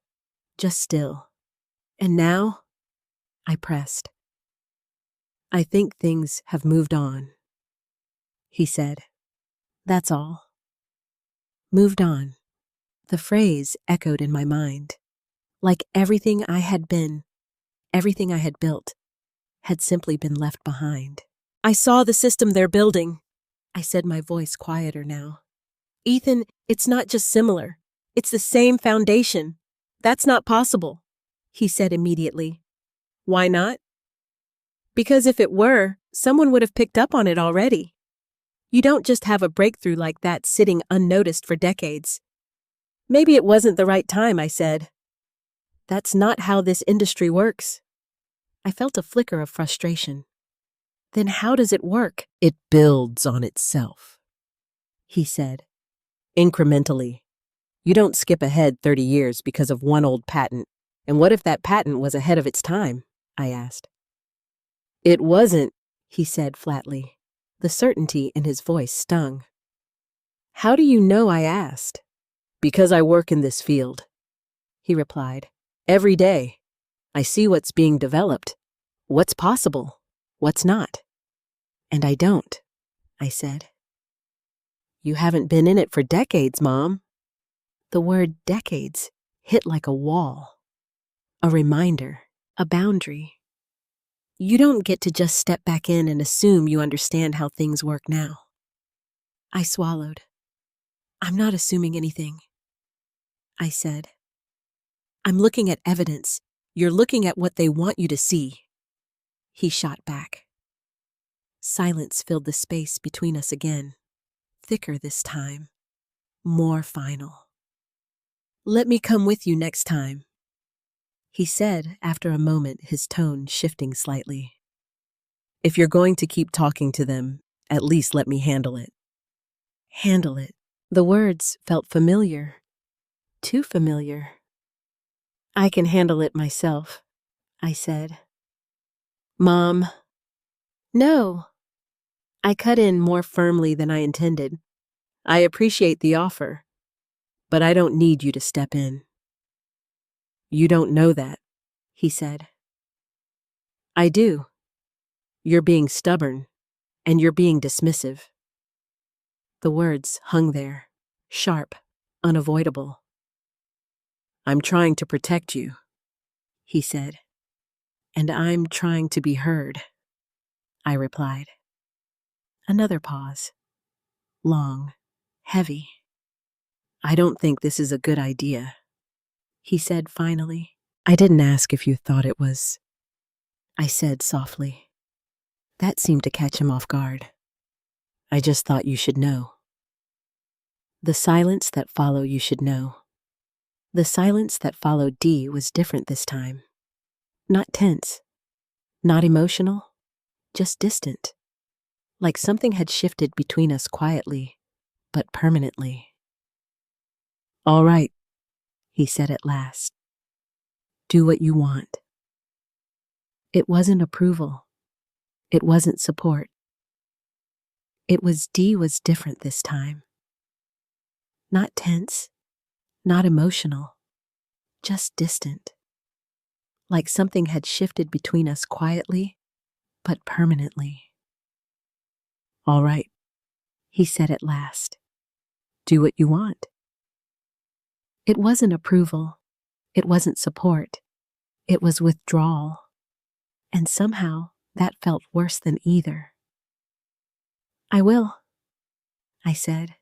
just still. And now, I pressed. I think things have moved on, he said. That's all. Moved on. The phrase echoed in my mind, like everything I had been, everything I had built, had simply been left behind. I saw the system they're building, I said, my voice quieter now. Ethan, it's not just similar. It's the same foundation. That's not possible, he said immediately. Why not? Because if it were, someone would have picked up on it already. You don't just have a breakthrough like that sitting unnoticed for decades. Maybe it wasn't the right time, I said. That's not how this industry works. I felt a flicker of frustration. Then how does it work? It builds on itself, he said, incrementally. You don't skip ahead 30 years because of one old patent. And what if that patent was ahead of its time? I asked. It wasn't, he said flatly. The certainty in his voice stung. How do you know? I asked. Because I work in this field, he replied. Every day, I see what's being developed, what's possible, what's not. And I don't, I said. You haven't been in it for decades, Mom. The word decades hit like a wall, a reminder, a boundary. You don't get to just step back in and assume you understand how things work now. I swallowed. I'm not assuming anything, I said. I'm looking at evidence. You're looking at what they want you to see. He shot back. Silence filled the space between us again, thicker this time, more final. Let me come with you next time, he said after a moment, his tone shifting slightly. If you're going to keep talking to them, at least let me handle it. Handle it. The words felt familiar, too familiar. I can handle it myself, I said. Mom. No. I cut in more firmly than I intended. I appreciate the offer, but I don't need you to step in. You don't know that, he said. I do. You're being stubborn, and you're being dismissive. The words hung there, sharp, unavoidable. I'm trying to protect you, he said. And I'm trying to be heard, I replied. Another pause. Long, heavy. I don't think this is a good idea, he said finally. I didn't ask if you thought it was, I said softly. That seemed to catch him off guard. I just thought you should know. The silence that followed you should know. The silence that followed D was different this time. Not tense, not emotional, just distant. Like something had shifted between us quietly, but permanently. All right, he said at last. Do what you want. It wasn't approval. It wasn't support. It was D was different this time. Not tense, not emotional, just distant. Like something had shifted between us quietly, but permanently. All right, he said at last. Do what you want. It wasn't approval. It wasn't support. It was withdrawal. And somehow that felt worse than either. I will, I said.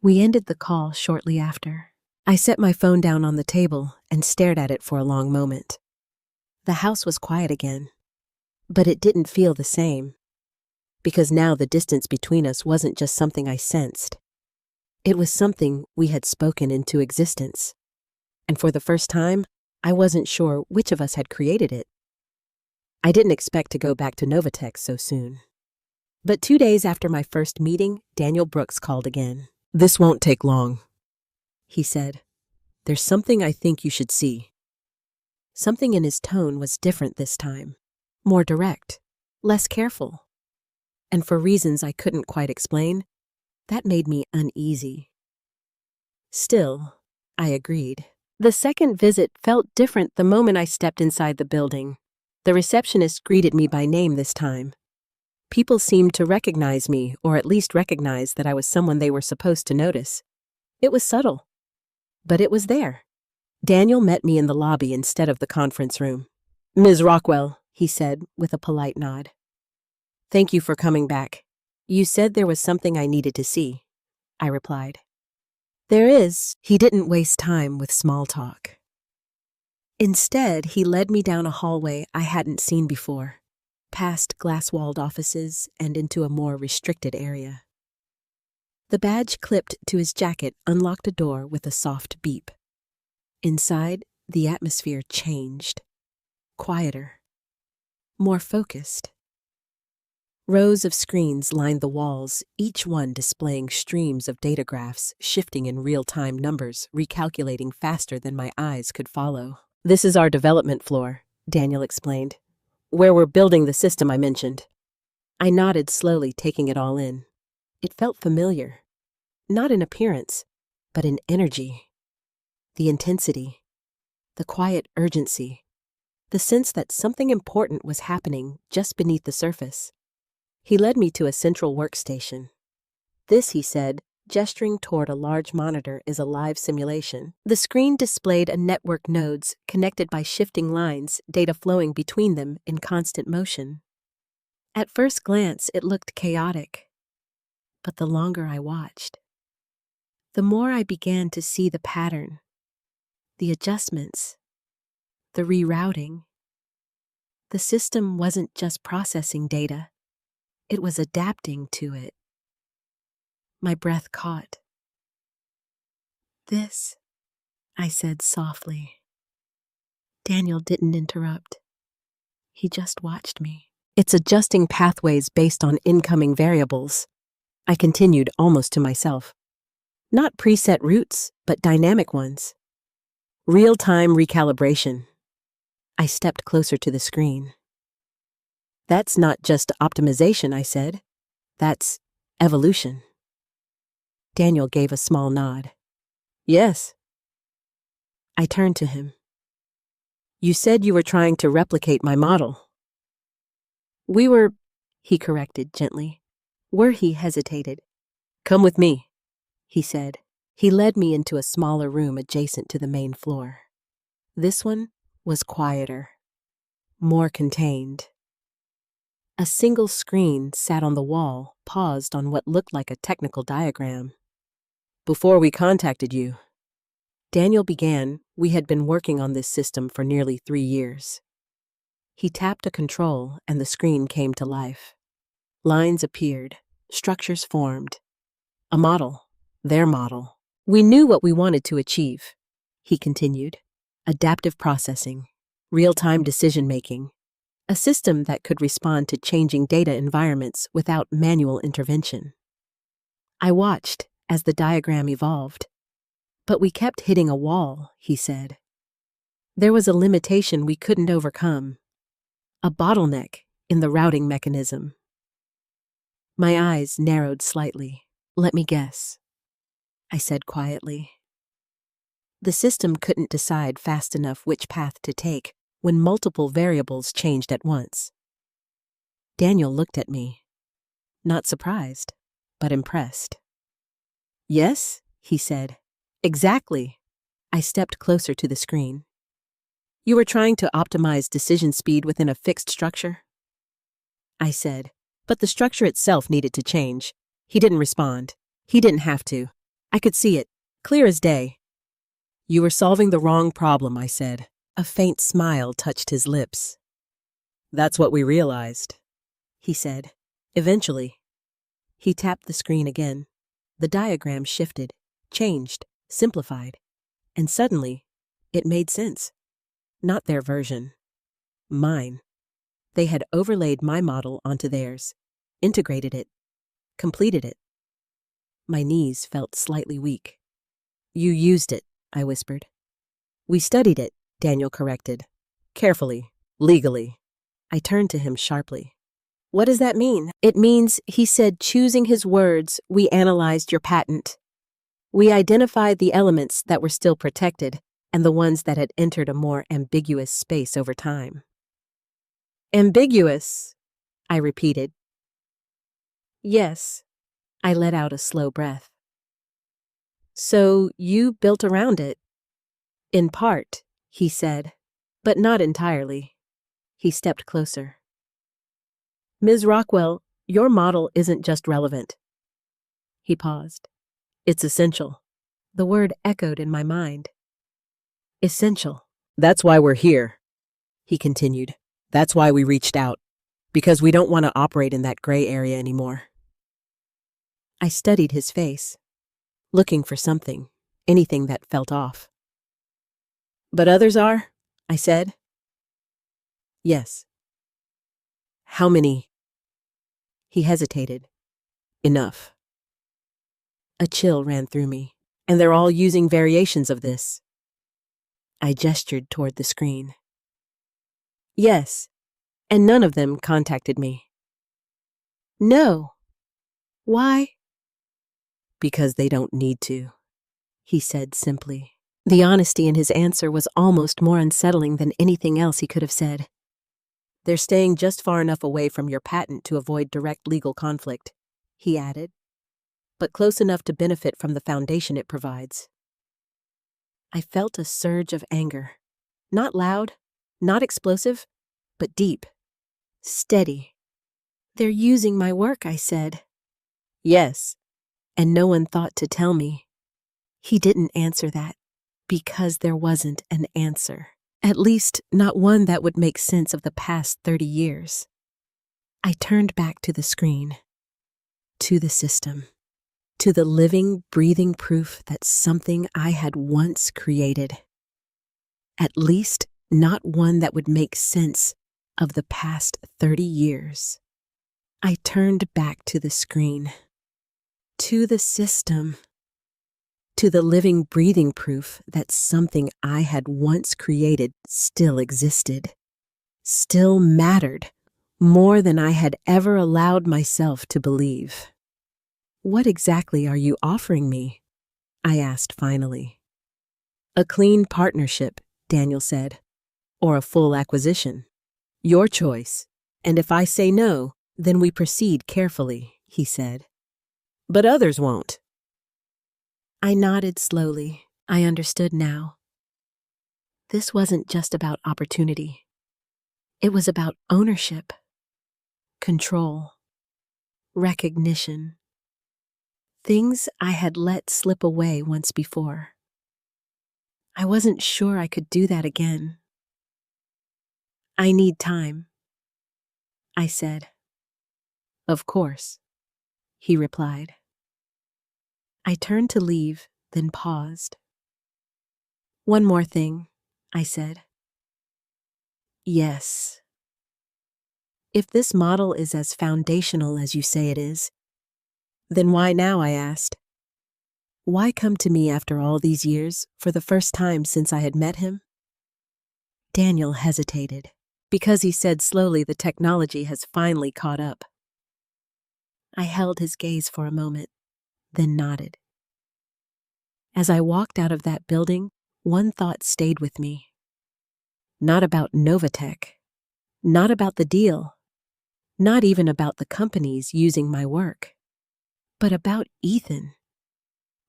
We ended the call shortly after. I set my phone down on the table and stared at it for a long moment. The house was quiet again, but it didn't feel the same, because now the distance between us wasn't just something I sensed. It was something we had spoken into existence, and for the first time, I wasn't sure which of us had created it. I didn't expect to go back to Novatex so soon. But 2 days after my first meeting, Daniel Brooks called again. This won't take long, he said. There's something I think you should see. Something in his tone was different this time, more direct, less careful. And for reasons I couldn't quite explain, that made me uneasy. Still, I agreed. The second visit felt different the moment I stepped inside the building. The receptionist greeted me by name this time. People seemed to recognize me, or at least recognize that I was someone they were supposed to notice. It was subtle, but it was there. Daniel met me in the lobby instead of the conference room. Ms. Rockwell, he said with a polite nod. Thank you for coming back. You said there was something I needed to see, I replied. There is. He didn't waste time with small talk. Instead, he led me down a hallway I hadn't seen before, past glass-walled offices and into a more restricted area. The badge clipped to his jacket unlocked a door with a soft beep. Inside, the atmosphere changed. quieter, more focused. Rows of screens lined the walls, each one displaying streams of data graphs shifting in real-time numbers, recalculating faster than my eyes could follow. "This is our development floor," Daniel explained, "where we're building the system I mentioned." I nodded slowly, taking it all in. It felt familiar, not in appearance, but in energy. The intensity, the quiet urgency, the sense that something important was happening just beneath the surface. He led me to a central workstation. "This," he said, gesturing toward a large monitor, "is a live simulation." The screen displayed a network nodes connected by shifting lines, data flowing between them in constant motion. At first glance, it looked chaotic, but the longer I watched, the more I began to see the pattern, the adjustments, the rerouting. The system wasn't just processing data, it was adapting to it. My breath caught. "This," I said softly. Daniel didn't interrupt. He just watched me. "It's adjusting pathways based on incoming variables," I continued almost to myself. "Not preset routes, but dynamic ones. Real-time recalibration." I stepped closer to the screen. "That's not just optimization," I said. "That's evolution." Daniel gave a small nod. "Yes." I turned to him. "You said you were trying to replicate my model." "We were," he corrected gently. He hesitated. "Come with me," he said. He led me into a smaller room adjacent to the main floor. This one was quieter, more contained. A single screen sat on the wall, paused on what looked like a technical diagram. "Before we contacted you," Daniel began, "we had been working on this system for nearly 3 years. He tapped a control and the screen came to life. Lines appeared, structures formed. A model, their model. "We knew what we wanted to achieve," he continued. "Adaptive processing, real-time decision-making, a system that could respond to changing data environments without manual intervention." I watched as the diagram evolved. "But we kept hitting a wall," he said. "There was a limitation we couldn't overcome, a bottleneck in the routing mechanism." My eyes narrowed slightly. "Let me guess," I said quietly. "The system couldn't decide fast enough which path to take when multiple variables changed at once." Daniel looked at me, not surprised, but impressed. "Yes," he said. "Exactly." I stepped closer to the screen. "You were trying to optimize decision speed within a fixed structure?" I said, "But the structure itself needed to change." He didn't respond. He didn't have to. I could see it, clear as day. "You were solving the wrong problem," I said. A faint smile touched his lips. "That's what we realized," he said. "Eventually." He tapped the screen again. The diagram shifted, changed, simplified, and suddenly, it made sense. Not their version. Mine. They had overlaid my model onto theirs, integrated it, completed it. My knees felt slightly weak. "You used it," I whispered. "We studied it," Daniel corrected. "Carefully, legally." I turned to him sharply. "What does that mean?" "It means," he said, choosing his words, "we analyzed your patent. We identified the elements that were still protected and the ones that had entered a more ambiguous space over time." "Ambiguous," I repeated. "Yes." I let out a slow breath. "So you built around it?" "In part," he said, "but not entirely." He stepped closer. "Ms. Rockwell, your model isn't just relevant." He paused. "It's essential." The word echoed in my mind. Essential. "That's why we're here," he continued. "That's why we reached out. Because we don't want to operate in that gray area anymore." I studied his face, looking for something, anything that felt off. "But others are," I said. Yes. How many? He hesitated. Enough. A chill ran through me. And they're all using variations of this. I gestured toward the screen. Yes. And none of them contacted me. No. Why? Because they don't need to, he said simply. The honesty in his answer was almost more unsettling than anything else he could have said. They're staying just far enough away from your patent to avoid direct legal conflict, he added, but close enough to benefit from the foundation it provides. I felt a surge of anger. Not loud, not explosive, but deep, steady. They're using my work, I said. Yes, and no one thought to tell me. He didn't answer that, because there wasn't an answer. At least, not one that would make sense of the past 30 years. I turned back to the screen, to the system, to the living, breathing proof that something I had once created. At least, not one that would make sense of the past 30 years. I turned back to the screen, to the system, to the living, breathing proof that something I had once created still existed, still mattered, more than I had ever allowed myself to believe. What exactly are you offering me? I asked finally. A clean partnership, Daniel said, or a full acquisition. Your choice, and if I say no, then we proceed carefully, he said. But others won't. I nodded slowly. I understood now. This wasn't just about opportunity. It was about ownership, control, recognition. Things I had let slip away once before. I wasn't sure I could do that again. I need time, I said. Of course, he replied. I turned to leave, then paused. One more thing, I said. Yes. If this model is as foundational as you say it is, then why now, I asked. Why come to me after all these years, for the first time since I had met him? Daniel hesitated, because he said slowly the technology has finally caught up. I held his gaze for a moment, then nodded. As I walked out of that building, one thought stayed with me. Not about Novatech, not about the deal, not even about the companies using my work, but about Ethan,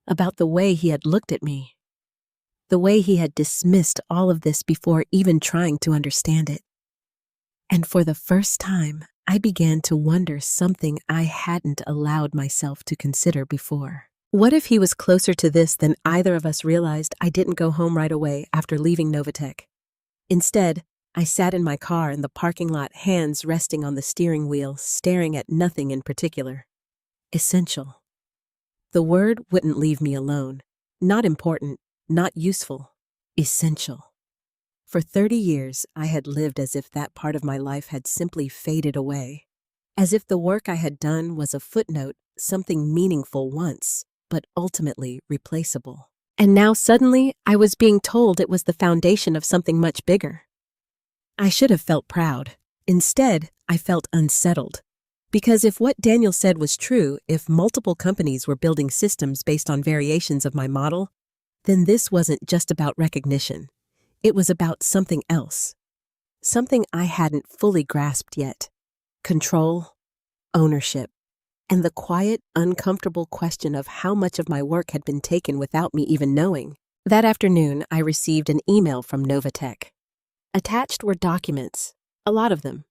about the way he had looked at me, the way he had dismissed all of this before even trying to understand it. And for the first time, I began to wonder something I hadn't allowed myself to consider before. What if he was closer to this than either of us realized? I didn't go home right away after leaving Novatech. Instead, I sat in my car in the parking lot, hands resting on the steering wheel, staring at nothing in particular. Essential. The word wouldn't leave me alone. Not important, not useful. Essential. For 30 years, I had lived as if that part of my life had simply faded away. As if the work I had done was a footnote, something meaningful once, but ultimately replaceable. And now suddenly, I was being told it was the foundation of something much bigger. I should have felt proud. Instead, I felt unsettled. Because if what Daniel said was true, if multiple companies were building systems based on variations of my model, then this wasn't just about recognition. It was about something else. Something I hadn't fully grasped yet. Control, ownership, and the quiet, uncomfortable question of how much of my work had been taken without me even knowing. That afternoon, I received an email from Novatech. Attached were documents, a lot of them,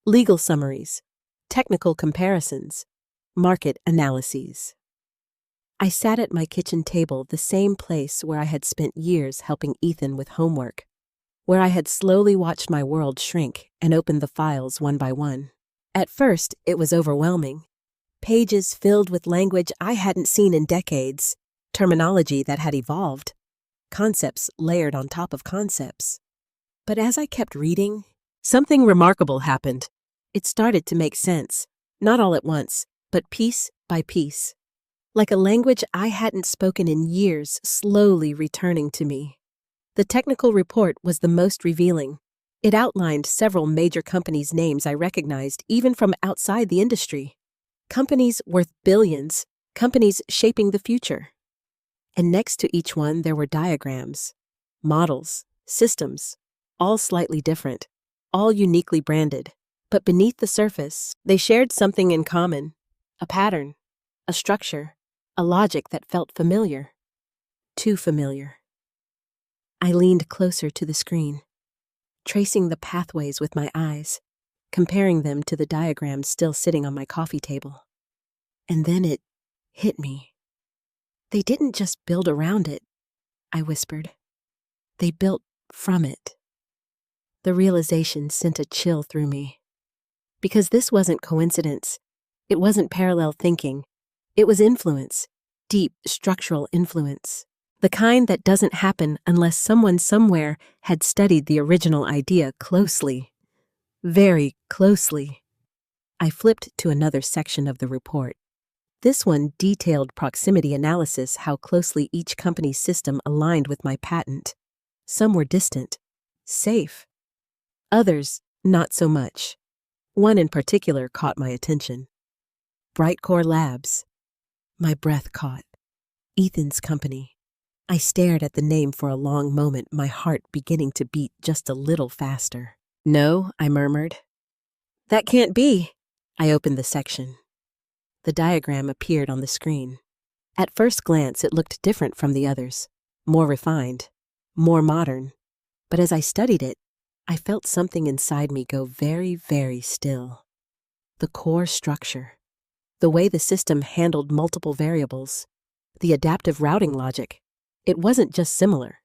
legal summaries, technical comparisons, market analyses. I sat at my kitchen table, the same place where I had spent years helping Ethan with homework, where I had slowly watched my world shrink and opened the files one by one. At first, it was overwhelming. Pages filled with language I hadn't seen in decades, terminology that had evolved, concepts layered on top of concepts. But as I kept reading, Something remarkable happened. It started to make sense, not all at once, but piece by piece. Like a language I hadn't spoken in years slowly returning to me. The technical report was the most revealing. It outlined several major companies' names I recognized even from outside the industry. Companies worth billions, companies shaping the future. And next to each one there were diagrams, models, systems, all slightly different, all uniquely branded. But beneath the surface, they shared something in common, a pattern, a structure, a logic that felt familiar. Too familiar. I leaned closer to the screen, tracing the pathways with my eyes, comparing them to the diagrams still sitting on my coffee table. And then it hit me. They didn't just build around it, I whispered. They built from it. The realization sent a chill through me. Because this wasn't coincidence. It wasn't parallel thinking. It was influence, deep structural influence. The kind that doesn't happen unless someone somewhere had studied the original idea closely. Very closely. I flipped to another section of the report. This one detailed proximity analysis, how closely each company's system aligned with my patent. Some were distant, safe. Others, not so much. One in particular caught my attention. Brightcore Labs. My breath caught. Ethan's company. I stared at the name for a long moment, my heart beginning to beat just a little faster. No, I murmured. That can't be. I opened the section. The diagram appeared on the screen. At first glance, it looked different from the others. More refined, more modern. But as I studied it, I felt something inside me go very, very still. The core structure. The way the system handled multiple variables. The adaptive routing logic. It wasn't just similar.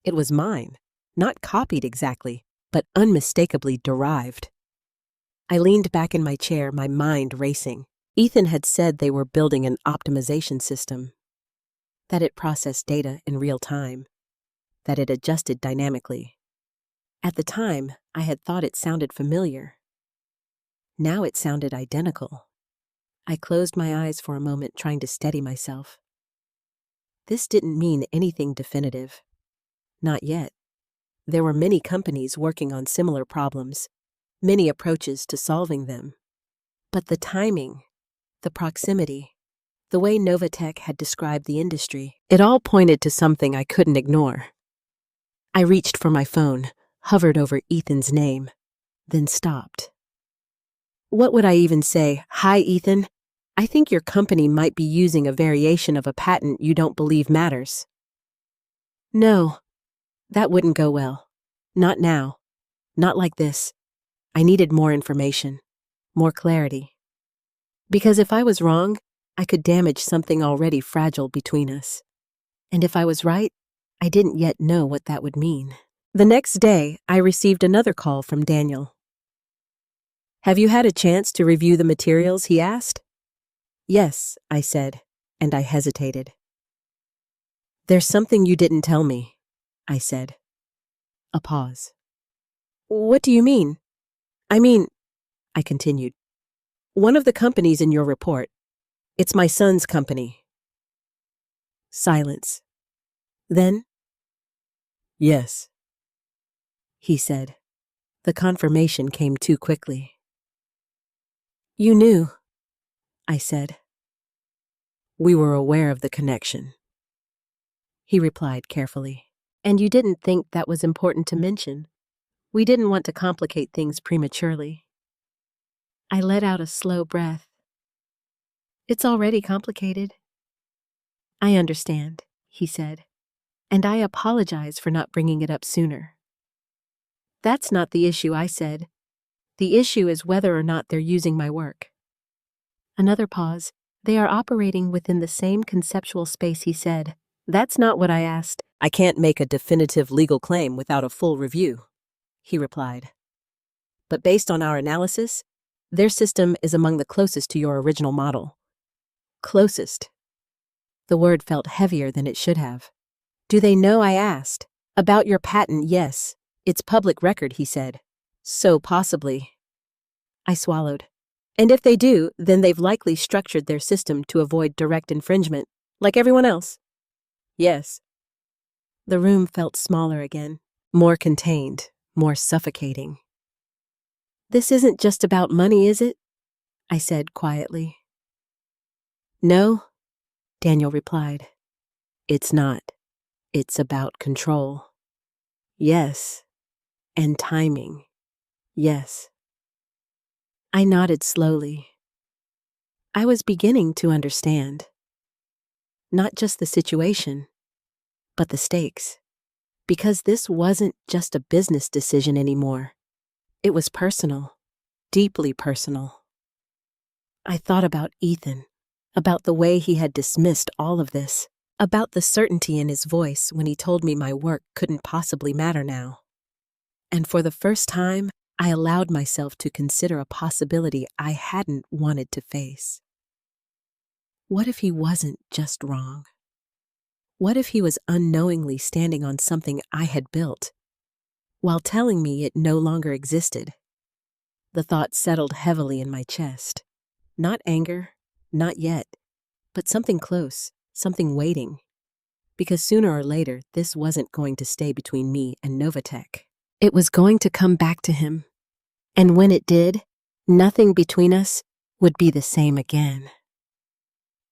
It was mine. Not copied exactly, but unmistakably derived. I leaned back in my chair, my mind racing. Ethan had said they were building an optimization system. That it processed data in real time. That it adjusted dynamically. At the time, I had thought it sounded familiar. Now it sounded identical. I closed my eyes for a moment, trying to steady myself. This didn't mean anything definitive. Not yet. There were many companies working on similar problems, many approaches to solving them. But the timing, the proximity, the way Novatech had described the industry, it all pointed to something I couldn't ignore. I reached for my phone, hovered over Ethan's name, then stopped. What would I even say? Hi, Ethan. I think your company might be using a variation of a patent you don't believe matters. No, that wouldn't go well. Not now. Not like this. I needed more information, more clarity. Because if I was wrong, I could damage something already fragile between us. And if I was right, I didn't yet know what that would mean. The next day, I received another call from Daniel. Have you had a chance to review the materials, he asked? Yes, I said, and I hesitated. There's something you didn't tell me, I said. A pause. What do you mean? I continued. One of the companies in your report. It's my son's company. Silence. Then, yes, he said. The confirmation came too quickly. You knew, I said. We were aware of the connection, he replied carefully. And you didn't think that was important to mention. We didn't want to complicate things prematurely. I let out a slow breath. It's already complicated. I understand, he said, and I apologize for not bringing it up sooner. That's not the issue, I said. The issue is whether or not they're using my work. Another pause. They are operating within the same conceptual space, he said. That's not what I asked. I can't make a definitive legal claim without a full review, he replied. But based on our analysis, their system is among the closest to your original model. Closest. The word felt heavier than it should have. Do they know, I asked? About your patent, yes. It's public record, he said. So possibly. I swallowed. And if they do, then they've likely structured their system to avoid direct infringement, like everyone else. Yes. The room felt smaller again, more contained, more suffocating. This isn't just about money, is it? I said quietly. No, Daniel replied. It's not. It's about control. Yes. And timing. Yes. I nodded slowly. I was beginning to understand. Not just the situation, but the stakes. Because this wasn't just a business decision anymore. It was personal, deeply personal. I thought about Ethan, about the way he had dismissed all of this, about the certainty in his voice when he told me my work couldn't possibly matter now. And for the first time, I allowed myself to consider a possibility I hadn't wanted to face. What if he wasn't just wrong? What if he was unknowingly standing on something I had built, while telling me it no longer existed? The thought settled heavily in my chest. Not anger, not yet, but something close, something waiting. Because sooner or later, this wasn't going to stay between me and Novatech. It was going to come back to him. And when it did, nothing between us would be the same again.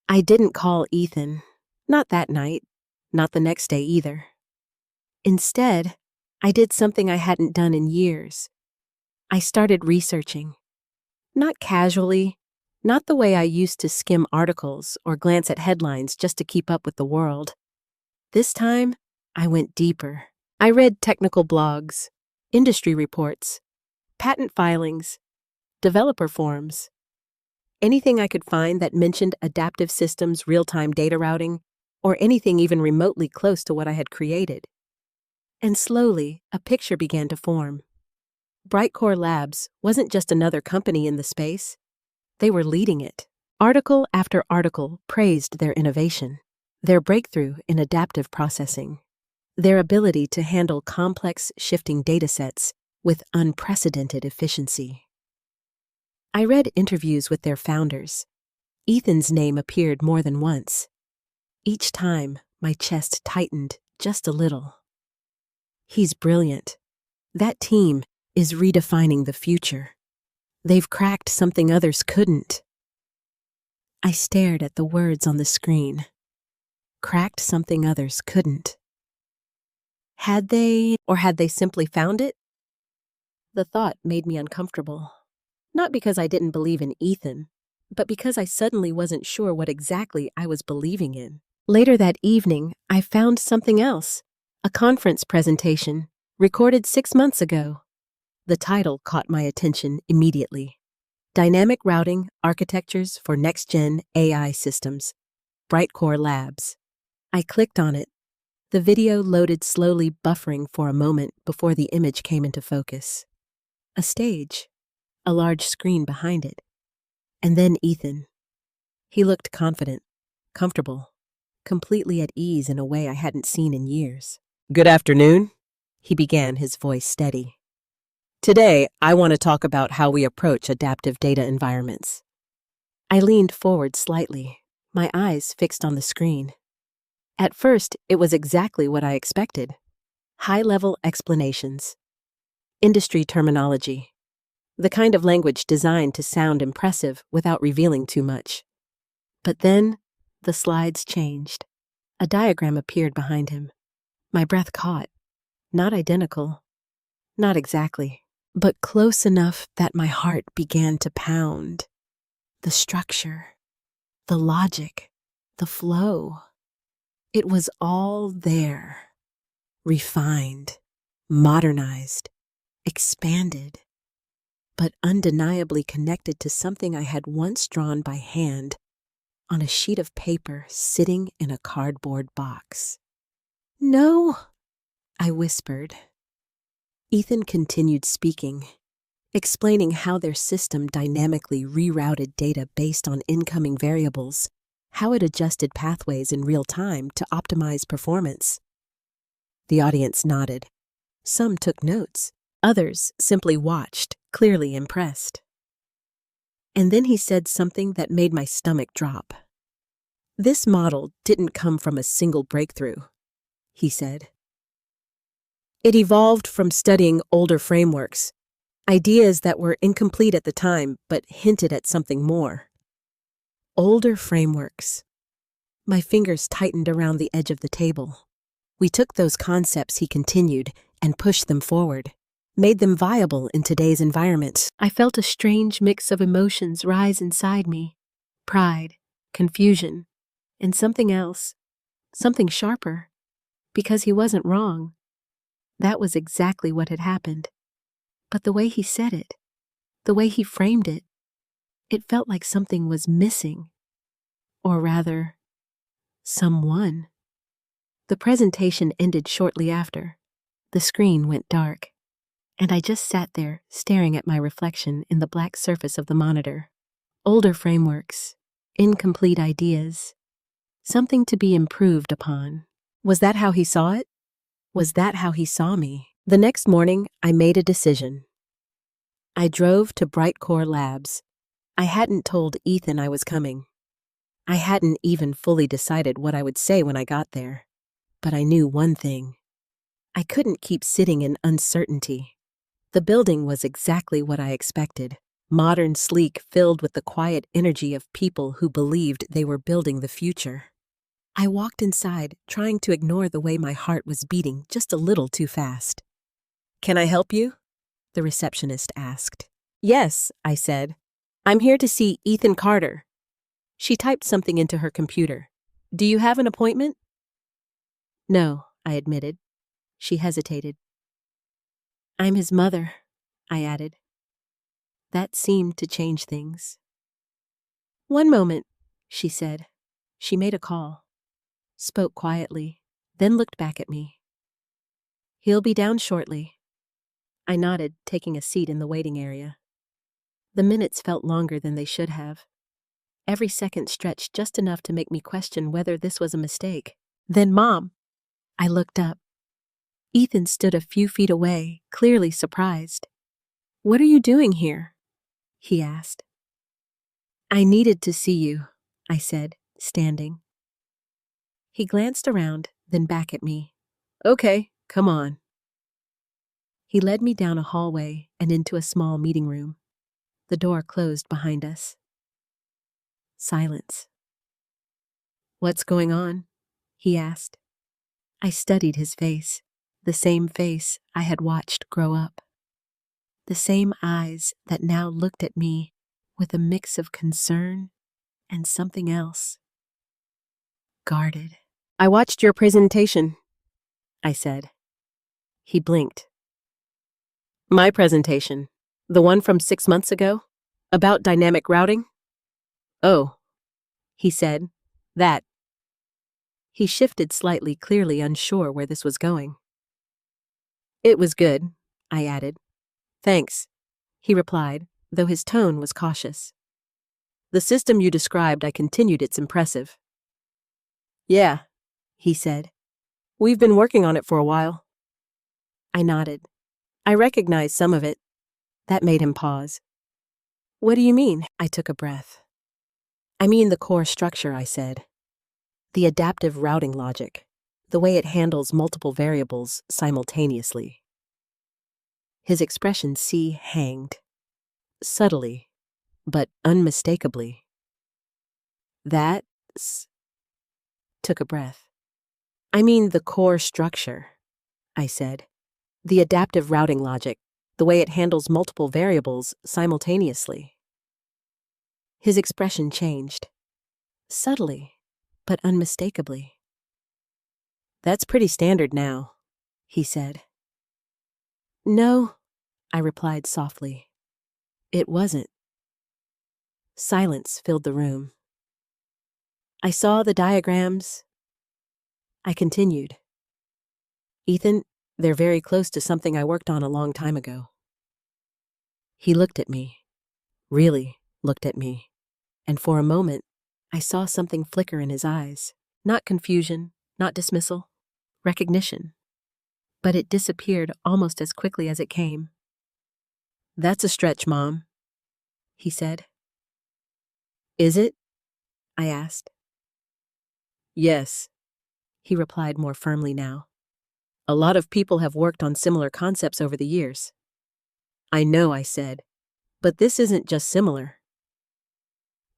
I didn't call Ethan, not that night, not the next day either. Instead, I did something I hadn't done in years. I started researching. Not casually, not the way I used to skim articles or glance at headlines just to keep up with the world. This time, I went deeper. I read technical blogs, industry reports, patent filings, developer forums. Anything I could find that mentioned adaptive systems, real-time data routing, or anything even remotely close to what I had created. And slowly, a picture began to form. Brightcore Labs wasn't just another company in the space. They were leading it. Article after article praised their innovation, their breakthrough in adaptive processing, their ability to handle complex, shifting datasets with unprecedented efficiency. I read interviews with their founders. Ethan's name appeared more than once. Each time, my chest tightened just a little. He's brilliant. That team is redefining the future. They've cracked something others couldn't. I stared at the words on the screen. Cracked something others couldn't. Had they, or had they simply found it? The thought made me uncomfortable. Not because I didn't believe in Ethan, but because I suddenly wasn't sure what exactly I was believing in. Later that evening, I found something else. A conference presentation, recorded 6 months ago. The title caught my attention immediately. Dynamic Routing Architectures for Next-Gen AI Systems, Brightcore Labs. I clicked on it. The video loaded slowly, buffering for a moment before the image came into focus. A stage, a large screen behind it, and then Ethan. He looked confident, comfortable, completely at ease in a way I hadn't seen in years. "Good afternoon," he began, his voice steady. "Today, I want to talk about how we approach adaptive data environments." I leaned forward slightly, my eyes fixed on the screen. At first, it was exactly what I expected. High-level explanations. Industry terminology. The kind of language designed to sound impressive without revealing too much. But then, the slides changed. A diagram appeared behind him. My breath caught. Not identical. Not exactly. But close enough that my heart began to pound. The structure, the logic, the flow. It was all there. Refined, modernized, expanded, but undeniably connected to something I had once drawn by hand on a sheet of paper sitting in a cardboard box. "No," I whispered. Ethan continued speaking, explaining how their system dynamically rerouted data based on incoming variables, how it adjusted pathways in real time to optimize performance. The audience nodded. Some took notes. Others simply watched, clearly impressed. And then he said something that made my stomach drop. "This model didn't come from a single breakthrough," he said. "It evolved from studying older frameworks, ideas that were incomplete at the time but hinted at something more." Older frameworks. My fingers tightened around the edge of the table. We took those concepts, he continued, and pushed them forward, made them viable in today's environment. I felt a strange mix of emotions rise inside me: pride, confusion, and something else, something sharper, because he wasn't wrong. That was exactly what had happened. But the way he said it, the way he framed it, it felt like something was missing. Or rather, someone. The presentation ended shortly after. The screen went dark, and I just sat there staring at my reflection in the black surface of the monitor. Older frameworks, incomplete ideas, something to be improved upon. Was that how he saw it? Was that how he saw me? The next morning, I made a decision. I drove to Brightcore Labs. I hadn't told Ethan I was coming. I hadn't even fully decided what I would say when I got there. But I knew one thing. I couldn't keep sitting in uncertainty. The building was exactly what I expected. Modern, sleek, filled with the quiet energy of people who believed they were building the future. I walked inside, trying to ignore the way my heart was beating just a little too fast. "Can I help you?" the receptionist asked. "Yes," I said. "I'm here to see Ethan Carter." She typed something into her computer. "Do you have an appointment?" "No," I admitted. She hesitated. "I'm his mother," I added. That seemed to change things. "One moment," she said. She made a call, spoke quietly, then looked back at me. "He'll be down shortly." I nodded, taking a seat in the waiting area. The minutes felt longer than they should have. Every second stretched just enough to make me question whether this was a mistake. Then Mom. I looked up. Ethan stood a few feet away, clearly surprised. "What are you doing here?" he asked. "I needed to see you," I said, standing. He glanced around, then back at me. "Okay, come on." He led me down a hallway and into a small meeting room. The door closed behind us. Silence. "What's going on?" he asked. I studied his face, the same face I had watched grow up. The same eyes that now looked at me with a mix of concern and something else. Guarded. "I watched your presentation," I said. He blinked. "My presentation? The one from 6 months ago? About dynamic routing?" "Oh," he said. "That." He shifted slightly, clearly unsure where this was going. "It was good," I added. "Thanks," he replied, though his tone was cautious. "The system you described," I continued, "it's impressive." "Yeah," he said. "We've been working on it for a while." I nodded. I recognized some of it. That made him pause. "What do you mean?" I took a breath. "I mean the core structure," I said. "The adaptive routing logic. The way it handles multiple variables simultaneously." His expression hanged. Subtly, but unmistakably. "That's..." Took a breath. "I mean the core structure," I said. "The adaptive routing logic. The way it handles multiple variables simultaneously." His expression changed. Subtly, but unmistakably. "That's pretty standard now," he said. "No," I replied softly. "It wasn't." Silence filled the room. "I saw the diagrams." I continued. "Ethan, they're very close to something I worked on a long time ago." He looked at me, really looked at me, and for a moment, I saw something flicker in his eyes. Not confusion, not dismissal, recognition. But it disappeared almost as quickly as it came. That's a stretch, Mom, he said. Is it? I asked. Yes, he replied more firmly now. A lot of people have worked on similar concepts over the years. I know, I said, but this isn't just similar.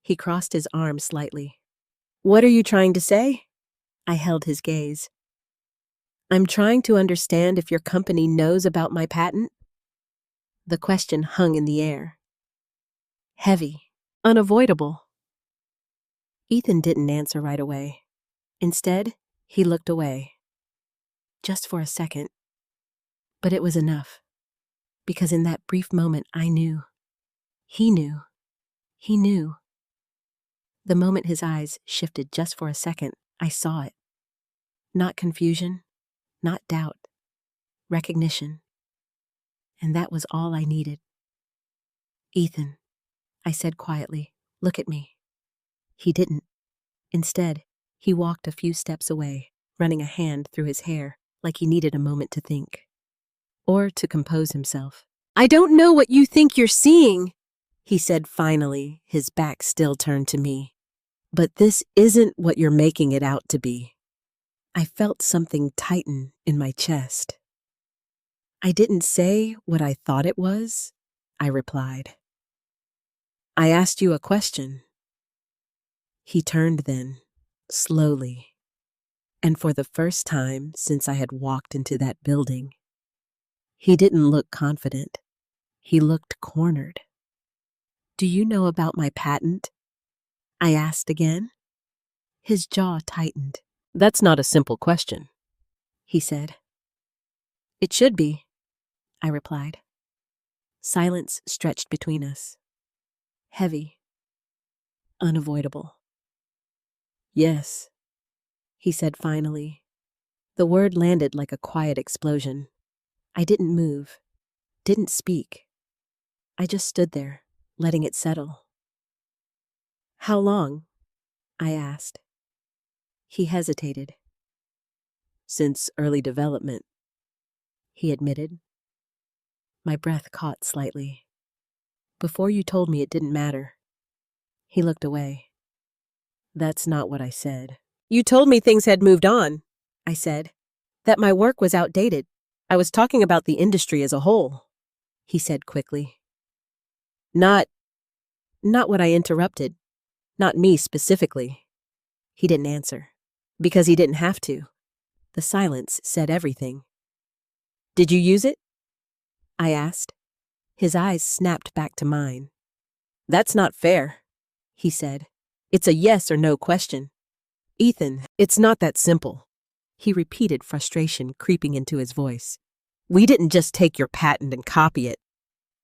He crossed his arms slightly. What are you trying to say? I held his gaze. I'm trying to understand if your company knows about my patent. The question hung in the air. Heavy, unavoidable. Ethan didn't answer right away. Instead, he looked away. Just for a second. But it was enough. Because in that brief moment, I knew. He knew. He knew. The moment his eyes shifted just for a second, I saw it. Not confusion, not doubt. Recognition. And that was all I needed. Ethan, I said quietly, look at me. He didn't. Instead, he walked a few steps away, running a hand through his hair like he needed a moment to think. Or to compose himself. I don't know what you think you're seeing, he said finally, his back still turned to me. But this isn't what you're making it out to be. I felt something tighten in my chest. I didn't say what I thought it was, I replied. I asked you a question. He turned then, slowly, and for the first time since I had walked into that building, he didn't look confident. He looked cornered. Do you know about my patent? I asked again. His jaw tightened. That's not a simple question, he said. It should be, I replied. Silence stretched between us. Heavy. Unavoidable. Yes, he said finally. The word landed like a quiet explosion. I didn't move, didn't speak. I just stood there, letting it settle. How long? I asked. He hesitated. Since early development, he admitted. My breath caught slightly. Before you told me it didn't matter. He looked away. That's not what I said. You told me things had moved on, I said. That my work was outdated. I was talking about the industry as a whole, he said quickly. Not what I interrupted. Not me specifically. He didn't answer. Because he didn't have to. The silence said everything. Did you use it? I asked. His eyes snapped back to mine. That's not fair, he said. It's a yes or no question. Ethan, it's not that simple. He repeated, frustration creeping into his voice. We didn't just take your patent and copy it.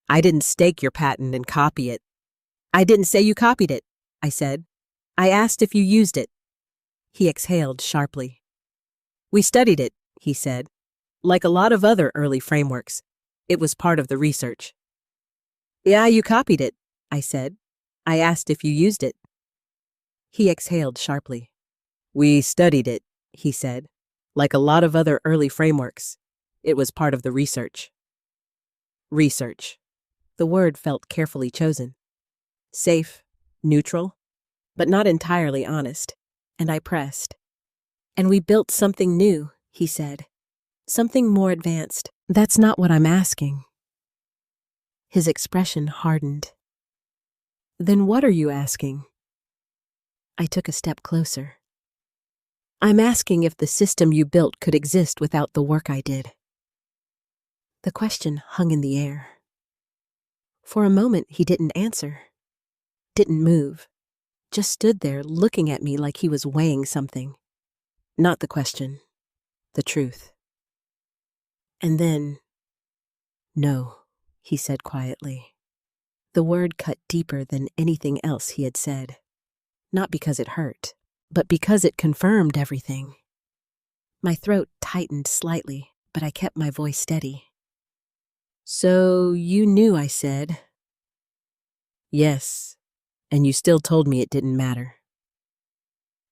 I didn't stake your patent and copy it. I didn't say you copied it, I said. I asked if you used it. He exhaled sharply. We studied it, he said. Like a lot of other early frameworks, it was part of the research. Yeah, you copied it, I said. I asked if you used it. He exhaled sharply. We studied it, he said. Like a lot of other early frameworks, it was part of the research. Research. The word felt carefully chosen. Safe, neutral, but not entirely honest. And I pressed. And we built something new, he said. Something more advanced. That's not what I'm asking. His expression hardened. Then what are you asking? I took a step closer. I'm asking if the system you built could exist without the work I did. The question hung in the air. For a moment, he didn't answer. Didn't move. Just stood there looking at me like he was weighing something. Not the question. The truth. And then, no, he said quietly. The word cut deeper than anything else he had said. Not because it hurt, but because it confirmed everything. My throat tightened slightly, but I kept my voice steady. So you knew, I said. Yes, and you still told me it didn't matter.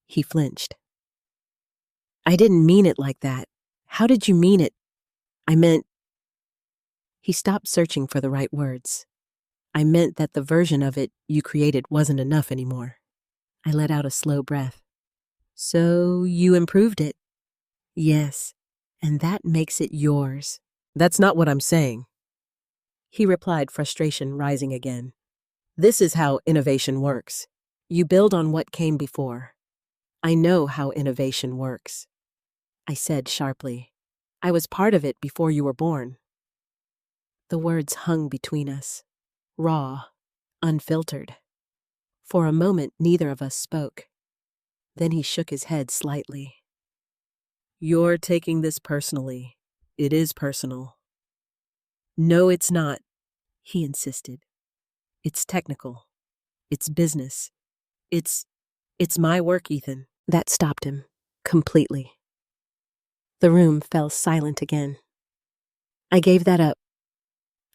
He flinched. I didn't mean it like that. How did you mean it? I meant, He stopped searching for the right words. I meant that the version of it you created wasn't enough anymore. I let out a slow breath. So you improved it? Yes, and that makes it yours. That's not what I'm saying. He replied, frustration rising again. This is how innovation works. You build on what came before. I know how innovation works, I said sharply. I was part of it before you were born. The words hung between us, raw, unfiltered. For a moment, neither of us spoke. Then he shook his head slightly. You're taking this personally. It is personal. No, it's not, he insisted. It's technical. It's business. It's my work, Ethan. That stopped him, completely. The room fell silent again. I gave that up.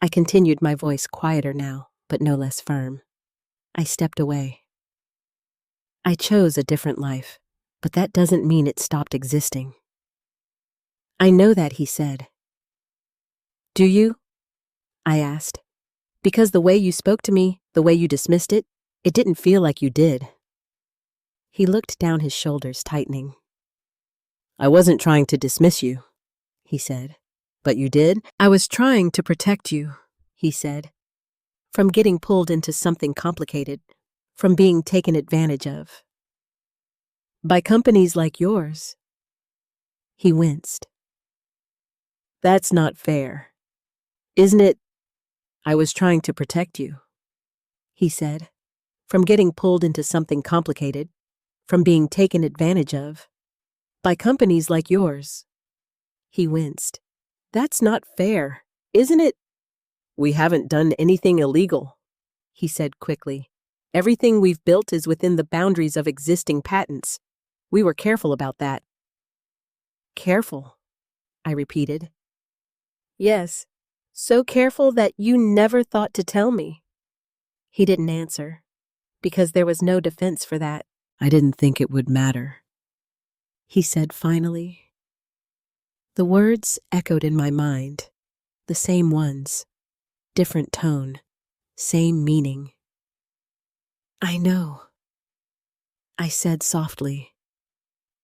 I continued, my voice quieter now, but no less firm. I stepped away. I chose a different life, but that doesn't mean it stopped existing. I know that, he said. Do you? I asked. Because the way you spoke to me, the way you dismissed it, it didn't feel like you did. He looked down, his shoulders tightening. I wasn't trying to dismiss you, he said. But you did? I was trying to protect you, he said. From getting pulled into something complicated, from being taken advantage of. By companies like yours. He winced. That's not fair. Isn't it? I was trying to protect you, he said. From getting pulled into something complicated, from being taken advantage of. By companies like yours. He winced. That's not fair, isn't it? We haven't done anything illegal, he said quickly. Everything we've built is within the boundaries of existing patents. We were careful about that. Careful, I repeated. Yes, so careful that you never thought to tell me. He didn't answer, because there was no defense for that. I didn't think it would matter, he said finally. The words echoed in my mind, the same ones, different tone, same meaning. I know, I said softly,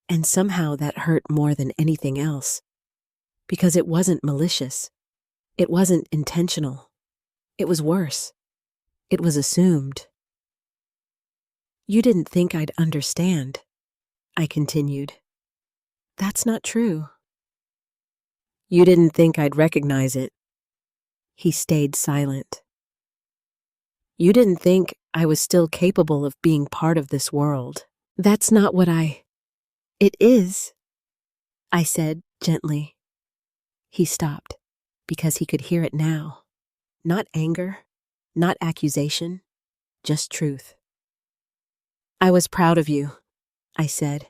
and somehow that hurt more than anything else, because it wasn't malicious, it wasn't intentional, it was worse, it was assumed. You didn't think I'd understand, I continued. That's not true. You didn't think I'd recognize it. He stayed silent. You didn't think I was still capable of being part of this world. That's not what It is, I said gently. He stopped, because he could hear it now. Not anger, not accusation, just truth. I was proud of you, I said.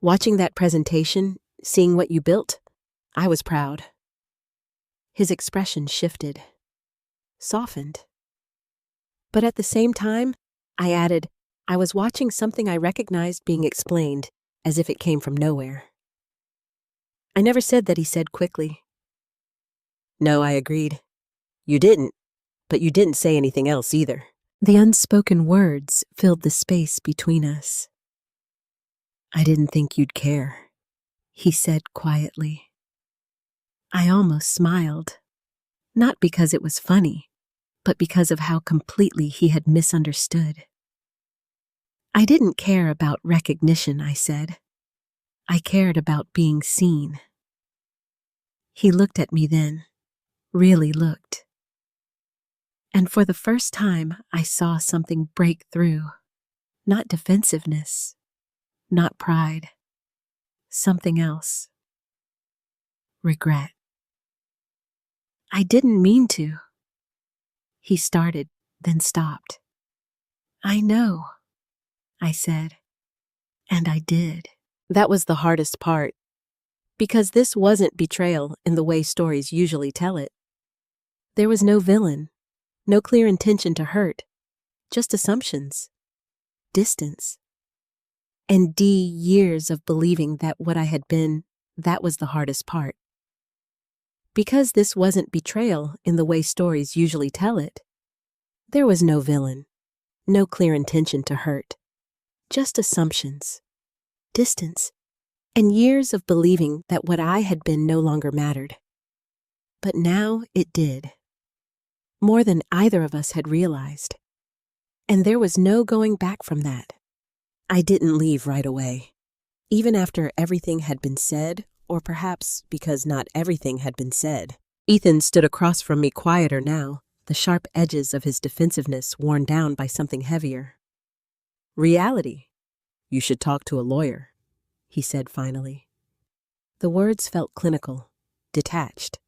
Watching that presentation, seeing what you built, I was proud. His expression shifted, softened. But at the same time, I added, I was watching something I recognized being explained as if it came from nowhere. I never said that, he said quickly. No, I agreed. You didn't, but you didn't say anything else either. The unspoken words filled the space between us. I didn't think you'd care, he said quietly. I almost smiled, not because it was funny, but because of how completely he had misunderstood. I didn't care about recognition, I said. I cared about being seen. He looked at me then, really looked. And for the first time, I saw something break through. Not defensiveness, not pride. Something else. Regret. I didn't mean to. He started, then stopped. I know, I said. And I did. That was the hardest part. Because this wasn't betrayal in the way stories usually tell it. There was no villain, no clear intention to hurt, just assumptions, distance, and years of believing that what I had been, that was the hardest part. Because this wasn't betrayal in the way stories usually tell it. There was no villain, no clear intention to hurt, just assumptions, distance, and years of believing that what I had been no longer mattered. But now it did. More than either of us had realized. And there was no going back from that. I didn't leave right away. Even after everything had been said, or perhaps because not everything had been said. Ethan stood across from me quieter now, the sharp edges of his defensiveness worn down by something heavier. Reality. You should talk to a lawyer, he said finally. The words felt clinical, detached.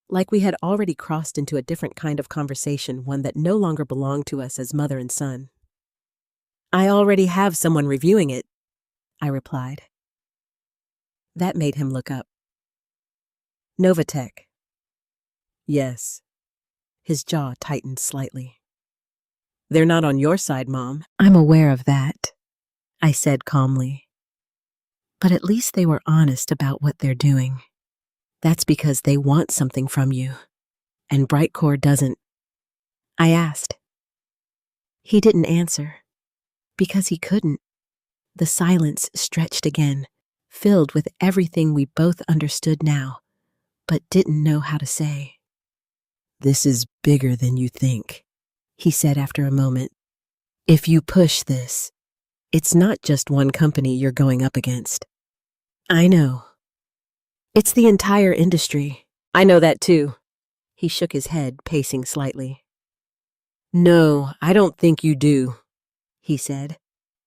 Like we had already crossed into a different kind of conversation, one that no longer belonged to us as mother and son. I already have someone reviewing it, I replied. That made him look up. Novatech. Yes. His jaw tightened slightly. They're not on your side, Mom. I'm aware of that, I said calmly. But at least they were honest about what they're doing. That's because they want something from you, and Brightcore doesn't. I asked. He didn't answer, because he couldn't. The silence stretched again, filled with everything we both understood now, but didn't know how to say. This is bigger than you think, he said after a moment. If you push this, it's not just one company you're going up against. I know. It's the entire industry. I know that too. He shook his head, pacing slightly. No, I don't think you do, he said.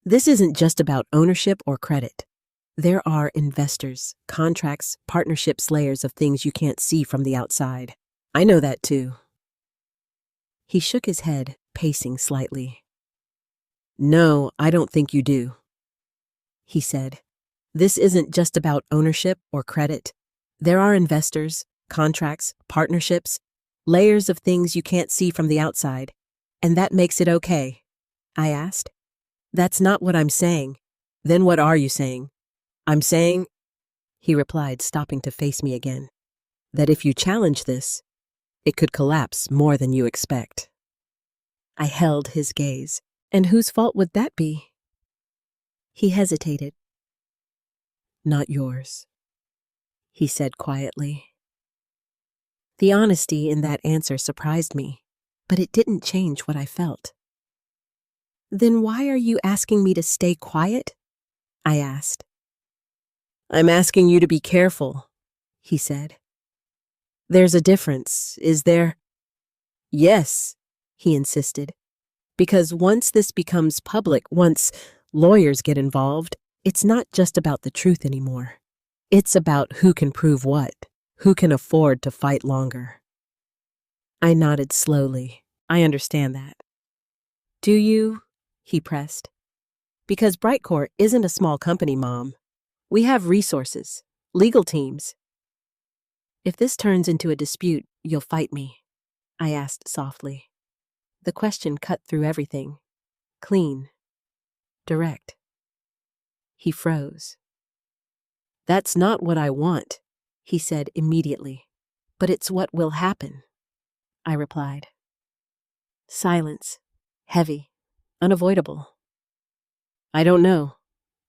This isn't just about ownership or credit. There are investors, contracts, partnerships, layers of things you can't see from the outside. I know that too. He shook his head, pacing slightly. No, I don't think you do, he said. This isn't just about ownership or credit. There are investors, contracts, partnerships, layers of things you can't see from the outside, and that makes it okay, I asked. That's not what I'm saying. Then what are you saying? I'm saying, he replied, stopping to face me again, that if you challenge this, it could collapse more than you expect. I held his gaze. And whose fault would that be? He hesitated. Not yours, he said quietly. The honesty in that answer surprised me, but it didn't change what I felt. Then why are you asking me to stay quiet? I asked. I'm asking you to be careful, he said. There's a difference, is there? Yes, he insisted. Because once this becomes public, once lawyers get involved, it's not just about the truth anymore. It's about who can prove what, who can afford to fight longer. I nodded slowly. I understand that. Do you? He pressed. Because Brightcore isn't a small company, Mom. We have resources, legal teams. If this turns into a dispute, you'll fight me, I asked softly. The question cut through everything. Clean. Direct. He froze. That's not what I want, he said immediately. But it's what will happen, I replied. Silence. Heavy. Unavoidable. I don't know,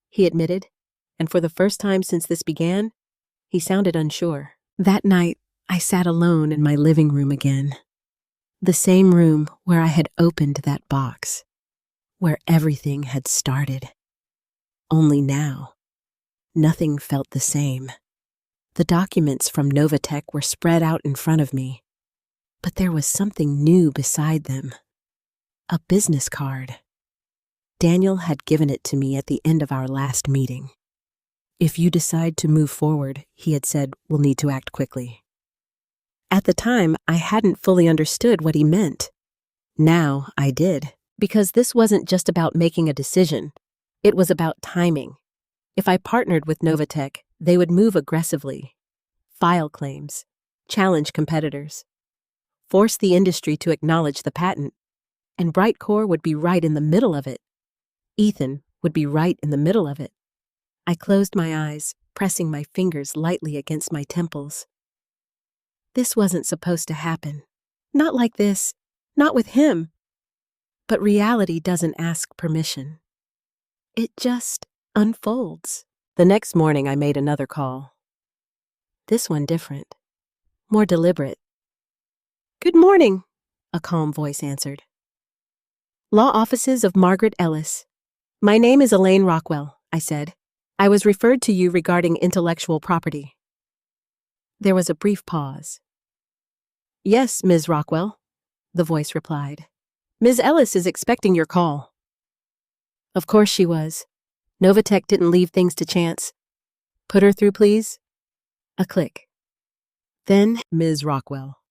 he admitted, and for the first time since this began, he sounded unsure. That night, I sat alone in my living room again. The same room where I had opened that box, where everything had started. Only now, nothing felt the same. The documents from Novatech were spread out in front of me, but there was something new beside them. A business card. Daniel had given it to me at the end of our last meeting. If you decide to move forward, he had said, we'll need to act quickly. At the time, I hadn't fully understood what he meant. Now I did, because this wasn't just about making a decision. It was about timing. If I partnered with Novatech, they would move aggressively, file claims, challenge competitors, force the industry to acknowledge the patent, and Brightcore would be right in the middle of it. Ethan would be right in the middle of it. I closed my eyes, pressing my fingers lightly against my temples. This wasn't supposed to happen. Not like this. Not with him. But reality doesn't ask permission. It just unfolds. The next morning, I made another call. This one different. More deliberate. "Good morning," a calm voice answered. "Law offices of Margaret Ellis. My name is Elaine Rockwell," I said. "I was referred to you regarding intellectual property." There was a brief pause. "Yes, Ms. Rockwell," the voice replied. "Ms. Ellis is expecting your call." Of course she was. Novatech didn't leave things to chance. "Put her through, please." A click. Then, "Ms. Rockwell."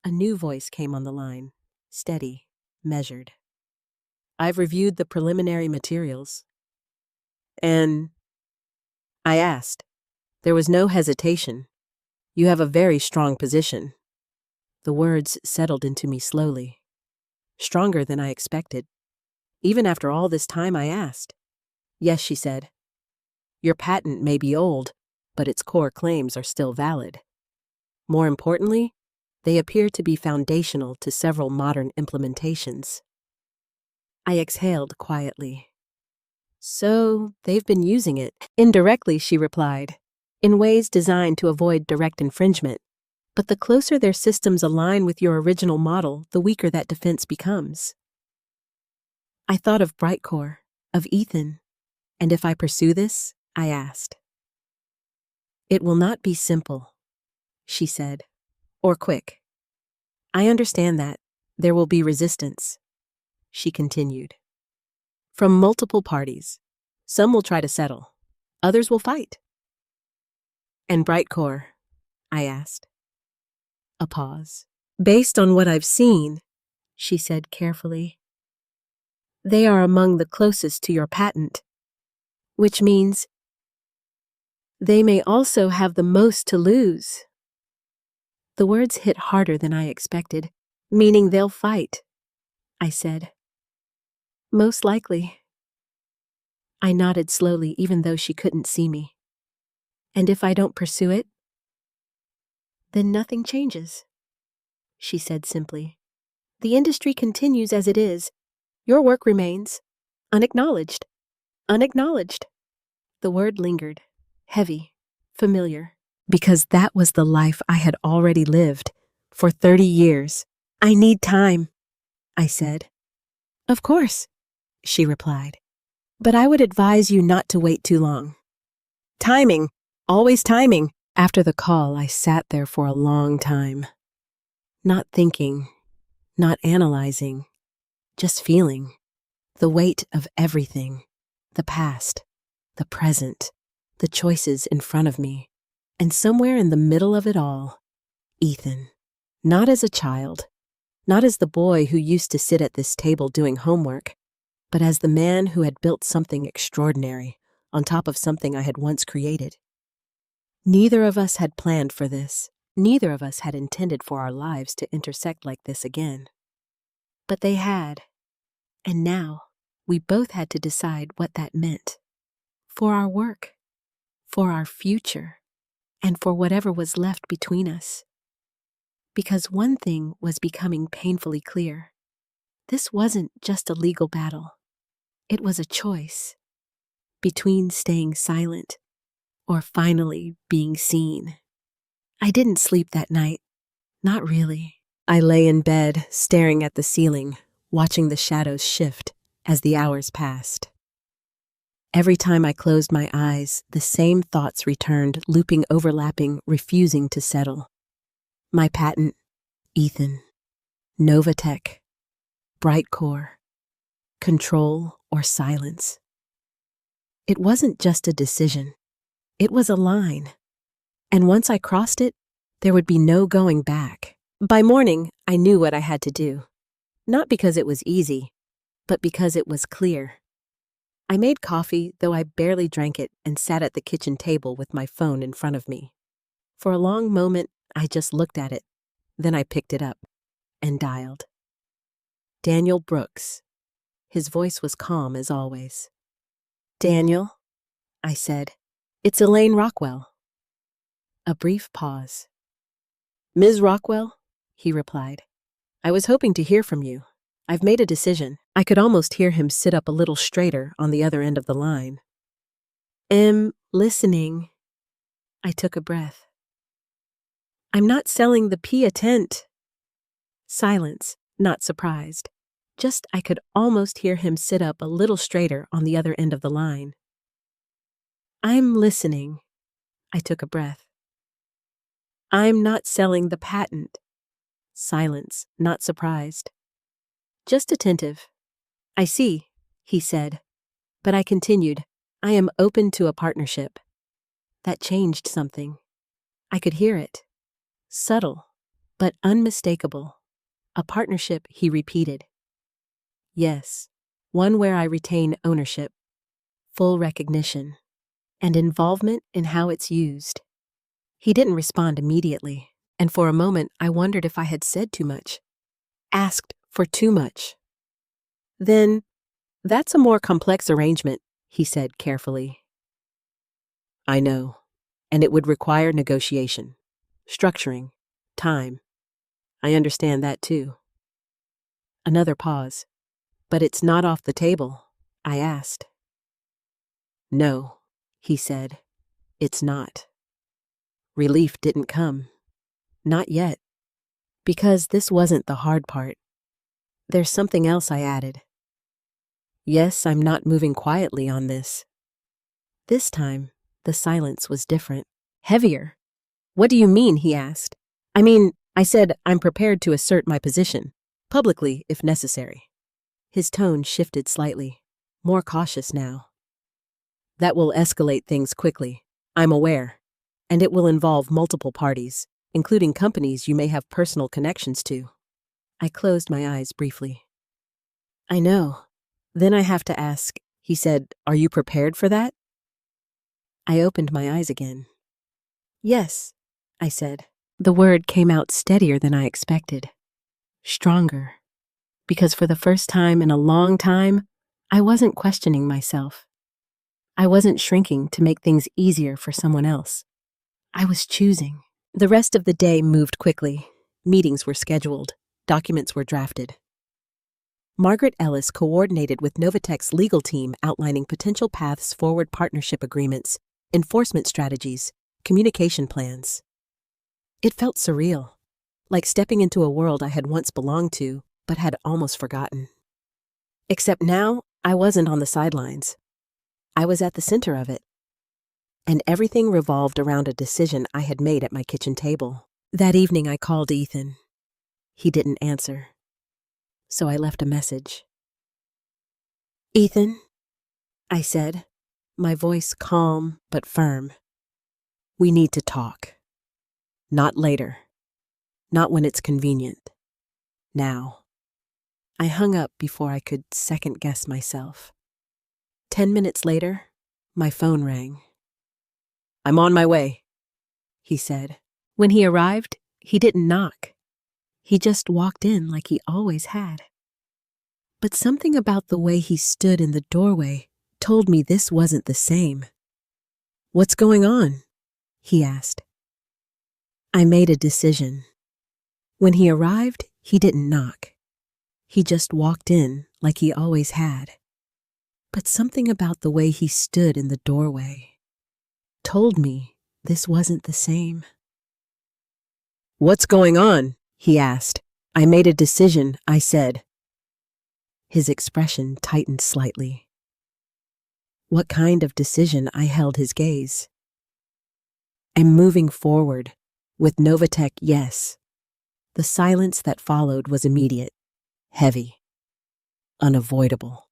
A new voice came on the line, steady, measured. "I've reviewed the preliminary materials." "And?" I asked. There was no hesitation. "You have a very strong position." The words settled into me slowly. Stronger than I expected. Even after all this time, I asked. "Yes," she said. "Your patent may be old, but its core claims are still valid. More importantly, they appear to be foundational to several modern implementations." I exhaled quietly. "So, they've been using it." "Indirectly," she replied, "in ways designed to avoid direct infringement. But the closer their systems align with your original model, the weaker that defense becomes." I thought of Brightcore, of Ethan, and if I pursue this, I asked. "It will not be simple," she said, "or quick. I understand that. There will be resistance," she continued. "From multiple parties. Some will try to settle. Others will fight." "And Brightcore?" I asked. A pause. "Based on what I've seen," she said carefully, "they are among the closest to your patent, which means they may also have the most to lose." The words hit harder than I expected. "Meaning they'll fight," I said. "Most likely." I nodded slowly, even though she couldn't see me. "And if I don't pursue it?" "Then nothing changes," she said simply. "The industry continues as it is. Your work remains. Unacknowledged. Unacknowledged." The word lingered, heavy, familiar, because that was the life I had already lived for 30 years. "I need time," I said. "Of course," she replied. "But I would advise you not to wait too long." Timing, always timing. After the call, I sat there for a long time. Not thinking, not analyzing, just feeling. The weight of everything. The past, the present, the choices in front of me. And somewhere in the middle of it all, Ethan. Not as a child, not as the boy who used to sit at this table doing homework, but as the man who had built something extraordinary on top of something I had once created. Neither of us had planned for this. Neither of us had intended for our lives to intersect like this again. But they had. And now, we both had to decide what that meant. For our work, for our future, and for whatever was left between us. Because one thing was becoming painfully clear. This wasn't just a legal battle. It was a choice between staying silent or finally being seen. I didn't sleep that night. Not really. I lay in bed, staring at the ceiling, watching the shadows shift as the hours passed. Every time I closed my eyes, the same thoughts returned, looping, overlapping, refusing to settle. My patent, Ethan, Novatech, Brightcore, control or silence. It wasn't just a decision. It was a line. And once I crossed it, there would be no going back. By morning, I knew what I had to do. Not because it was easy, but because it was clear. I made coffee, though I barely drank it, and sat at the kitchen table with my phone in front of me. For a long moment, I just looked at it. Then I picked it up and dialed. Daniel Brooks. His voice was calm as always. "Daniel," I said, "it's Elaine Rockwell." A brief pause. Ms. Rockwell, he replied. I was hoping to hear from you. I've made a decision. I could almost hear him sit up a little straighter on the other end of the line. Listening. I took a breath. I'm not selling the Pia tent. Silence, not surprised. Just I could almost hear him sit up a little straighter on the other end of the line. I'm listening. I took a breath. I'm not selling the patent. Silence, not surprised. Just attentive. I see, he said. But I continued, I am open to a partnership. That changed something. I could hear it. Subtle, but unmistakable. A partnership, he repeated. Yes, one where I retain ownership, full recognition, and involvement in how it's used. He didn't respond immediately, and for a moment I wondered if I had said too much, asked for too much. Then, that's a more complex arrangement, he said carefully. I know, and it would require negotiation, structuring, time. I understand that too. Another pause. But it's not off the table, I asked. No, he said, it's not. Relief didn't come. Not yet. Because this wasn't the hard part. There's something else, I added. Yes, I'm not moving quietly on this. This time, the silence was different. Heavier. What do you mean, he asked. I said I'm prepared to assert my position, publicly if necessary. His tone shifted slightly, more cautious now. That will escalate things quickly, I'm aware, and it will involve multiple parties, including companies you may have personal connections to. I closed my eyes briefly. I know. Then I have to ask, he said, are you prepared for that? I opened my eyes again. Yes, I said. The word came out steadier than I expected. Stronger. Because for the first time in a long time, I wasn't questioning myself. I wasn't shrinking to make things easier for someone else. I was choosing. The rest of the day moved quickly. Meetings were scheduled. Documents were drafted. Margaret Ellis coordinated with Novatech's legal team outlining potential paths forward, partnership agreements, enforcement strategies, communication plans. It felt surreal, like stepping into a world I had once belonged to, but had almost forgotten. Except now, I wasn't on the sidelines. I was at the center of it. And everything revolved around a decision I had made at my kitchen table. That evening I called Ethan. He didn't answer. So I left a message. Ethan, I said, my voice calm but firm. We need to talk. Not later. Not when it's convenient. Now. I hung up before I could second-guess myself. 10 minutes later, my phone rang. I'm on my way, he said. When he arrived, he didn't knock. He just walked in like he always had. But something about the way he stood in the doorway told me this wasn't the same. What's going on? He asked. I made a decision. When he arrived, he didn't knock. He just walked in like he always had. But something about the way he stood in the doorway told me this wasn't the same. What's going on? He asked. I made a decision, I said. His expression tightened slightly. What kind of decision? I held his gaze. I'm moving forward. With Novatech, yes. The silence that followed was immediate, heavy, unavoidable.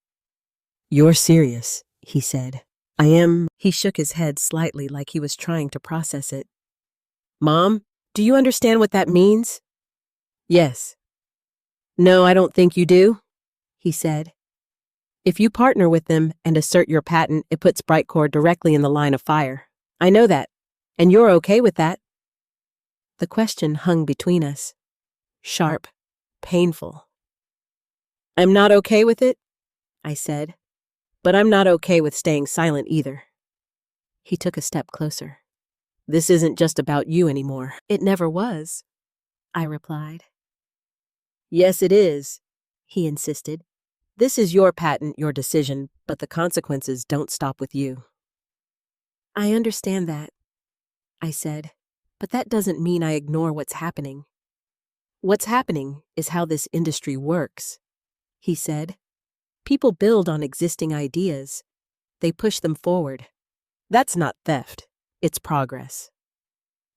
You're serious, he said. I am. He shook his head slightly like he was trying to process it. Mom, do you understand what that means? Yes. No, I don't think you do, he said. If you partner with them and assert your patent, it puts Brightcore directly in the line of fire. I know that, and you're okay with that. The question hung between us. Sharp, painful. I'm not okay with it, I said, but I'm not okay with staying silent either. He took a step closer. This isn't just about you anymore. It never was. I replied. Yes, it is, he insisted. This is your patent, your decision, but the consequences don't stop with you. I understand that, I said, but that doesn't mean I ignore what's happening. What's happening is how this industry works, he said. People build on existing ideas. They push them forward. That's not theft. It's progress.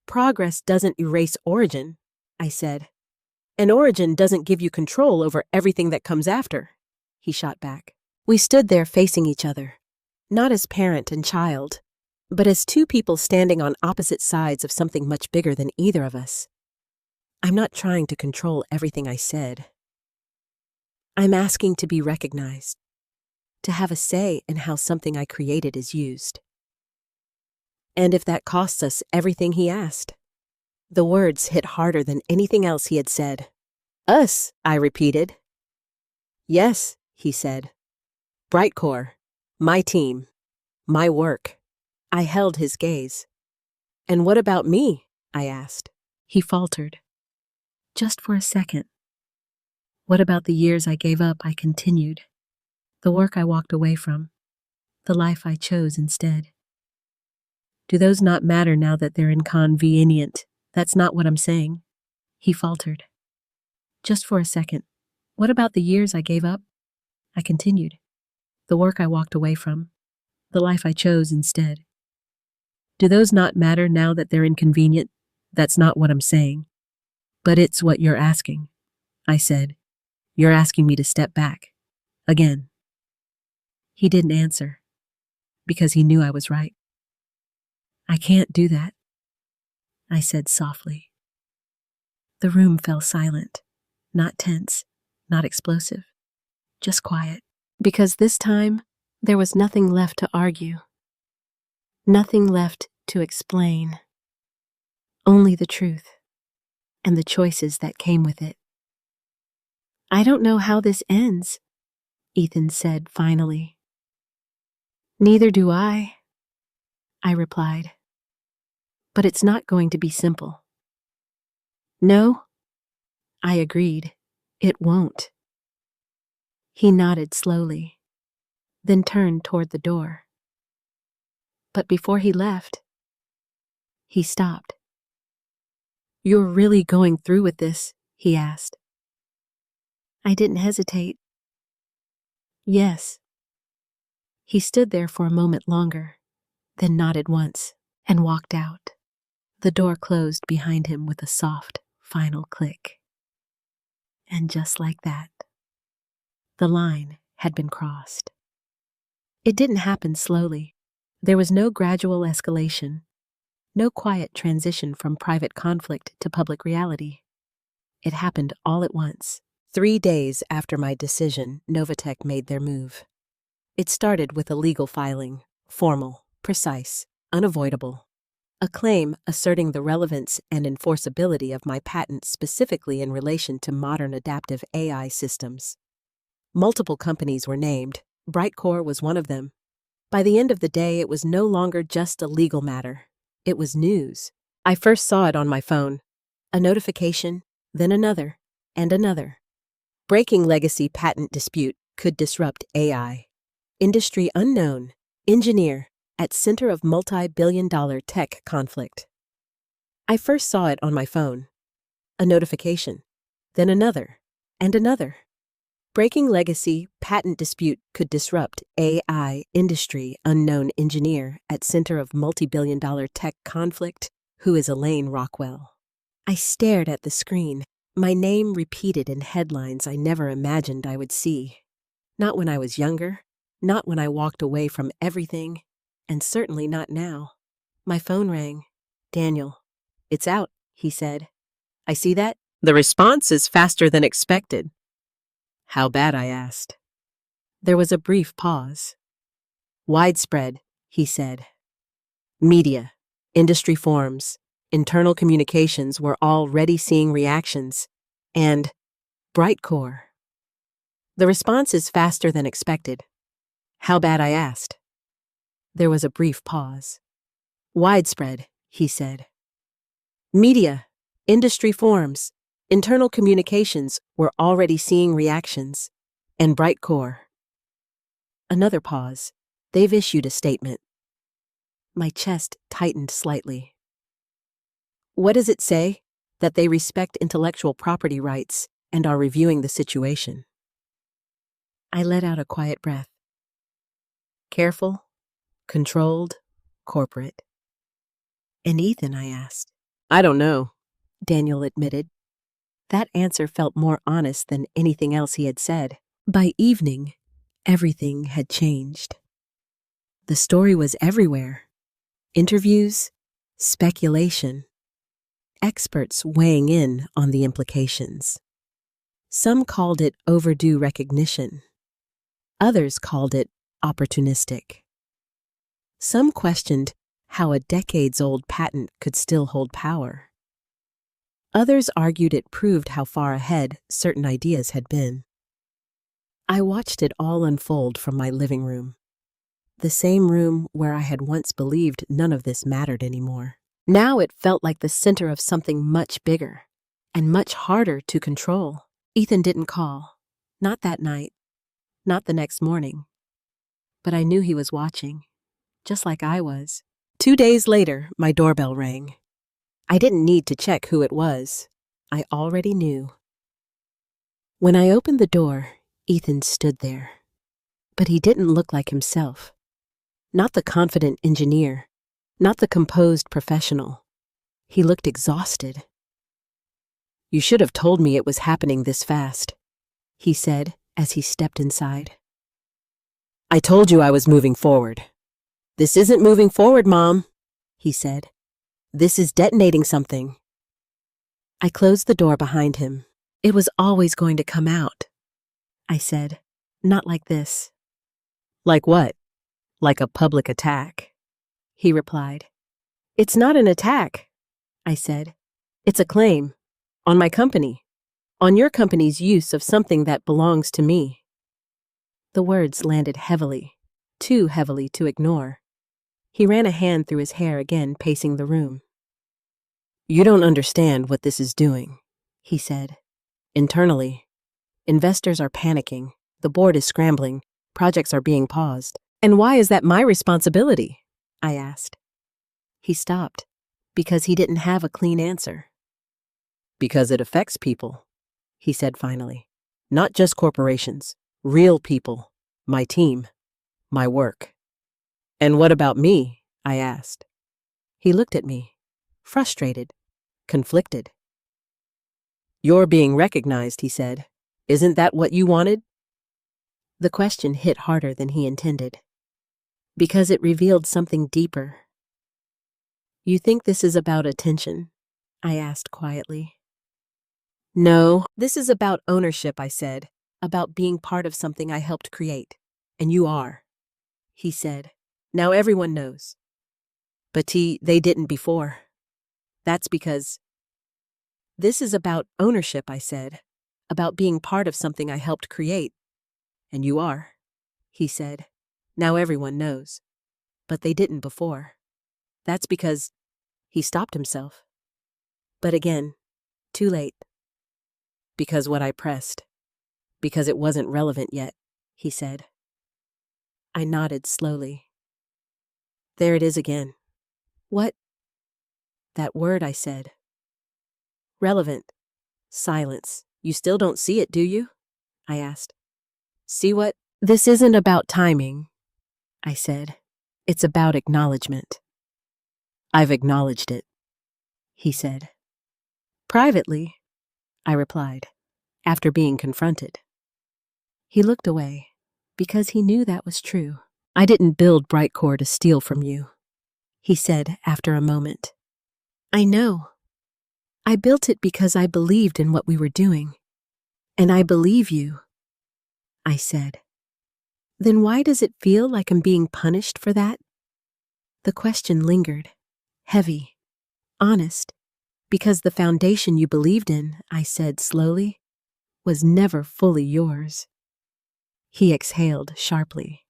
Progress doesn't erase origin, I said. And origin doesn't give you control over everything that comes after, he shot back. We stood there facing each other, not as parent and child, but as two people standing on opposite sides of something much bigger than either of us. I'm not trying to control everything I said. I'm asking to be recognized, to have a say in how something I created is used. And if that costs us everything, he asked. The words hit harder than anything else he had said. Us, I repeated. Yes, he said. Brightcore, my team, my work. I held his gaze. And what about me? I asked. He faltered. Just for a second. What about the years I gave up? I continued. The work I walked away from. The life I chose instead. Do those not matter now that they're inconvenient? That's not what I'm saying. He faltered. Just for a second. What about the years I gave up? I continued. The work I walked away from. The life I chose instead. Do those not matter now that they're inconvenient? That's not what I'm saying. But it's what you're asking, I said. You're asking me to step back. Again. He didn't answer. Because he knew I was right. I can't do that, I said softly. The room fell silent, not tense, not explosive, just quiet. Because this time, there was nothing left to argue. Nothing left to explain. Only the truth, and the choices that came with it. I don't know how this ends, Ethan said finally. Neither do I replied. But it's not going to be simple. No, I agreed. It won't. He nodded slowly, then turned toward the door. But before he left, he stopped. You're really going through with this? He asked. I didn't hesitate. Yes. He stood there for a moment longer, then nodded once and walked out. The door closed behind him with a soft, final click. And just like that, the line had been crossed. It didn't happen slowly. There was no gradual escalation, no quiet transition from private conflict to public reality. It happened all at once. 3 days after my decision, Novatech made their move. It started with a legal filing, formal, precise, unavoidable. A claim asserting the relevance and enforceability of my patent specifically in relation to modern adaptive AI systems. Multiple companies were named. Brightcore was one of them. By the end of the day, it was no longer just a legal matter. It was news. I first saw it on my phone. A notification, then another, and another. Breaking legacy patent dispute could disrupt AI. Industry unknown. Engineer at center of multi-billion-dollar tech conflict. I first saw it on my phone. A notification, then another, and another. Breaking legacy patent dispute could disrupt AI industry unknown engineer at center of multi-billion-dollar tech conflict. Who is Elaine Rockwell? I stared at the screen, my name repeated in headlines I never imagined I would see. Not when I was younger, not when I walked away from everything, and certainly not now. My phone rang. Daniel, it's out, he said. I see that. The response is faster than expected. How bad? I asked. There was a brief pause. Widespread, he said. Media, industry forums, internal communications were already seeing reactions. And Brightcore. The response is faster than expected. How bad? I asked. There was a brief pause. Widespread, he said. Media, industry forums, Internal communications were already seeing reactions. And Bright Core. Another pause. They've issued a statement. My chest tightened slightly. What does it say? That they respect intellectual property rights and are reviewing the situation. I let out a quiet breath. Careful, controlled, corporate. And Ethan, I asked. I don't know, Daniel admitted. That answer felt more honest than anything else he had said. By evening, everything had changed. The story was everywhere. Interviews, speculation, experts weighing in on the implications. Some called it overdue recognition. Others called it opportunistic. Some questioned how a decades-old patent could still hold power. Others argued it proved how far ahead certain ideas had been. I watched it all unfold from my living room, the same room where I had once believed none of this mattered anymore. Now it felt like the center of something much bigger and much harder to control. Ethan didn't call, not that night, not the next morning, but I knew he was watching, just like I was. 2 days later, my doorbell rang. I didn't need to check who it was. I already knew. When I opened the door, Ethan stood there. But he didn't look like himself. Not the confident engineer, not the composed professional. He looked exhausted. You should have told me it was happening this fast, he said as he stepped inside. I told you I was moving forward. This isn't moving forward, Mom, he said. This is detonating something. I closed the door behind him. It was always going to come out, I said. Not like this. Like what? Like a public attack, he replied. It's not an attack, I said. It's a claim. On my company. On your company's use of something that belongs to me. The words landed heavily, too heavily to ignore. He ran a hand through his hair again, pacing the room. You don't understand what this is doing, he said. Internally, investors are panicking, the board is scrambling, projects are being paused. And why is that my responsibility? I asked. He stopped, because he didn't have a clean answer. Because it affects people, he said finally. Not just corporations, real people, my team, my work. And what about me? I asked. He looked at me, frustrated, conflicted. You're being recognized, he said. Isn't that what you wanted? The question hit harder than he intended, because it revealed something deeper. You think this is about attention? I asked quietly. No, this is about ownership, I said, about being part of something I helped create. And you are, he said. Now everyone knows. But they didn't before. That's because... This is about ownership, I said, about being part of something I helped create. And you are, he said. Now everyone knows. But they didn't before. That's because... He stopped himself. But again, too late. Because what I pressed. Because it wasn't relevant yet, he said. I nodded slowly. There it is again. What? That word, I said. Relevant. Silence. You still don't see it, do you? I asked. See what? This isn't about timing, I said. It's about acknowledgement. I've acknowledged it, he said. Privately, I replied, after being confronted. He looked away, because he knew that was true. I didn't build Brightcore to steal from you, he said after a moment. I know. I built it because I believed in what we were doing. And I believe you, I said. Then why does it feel like I'm being punished for that? The question lingered, heavy, honest, because the foundation you believed in, I said slowly, was never fully yours. He exhaled sharply.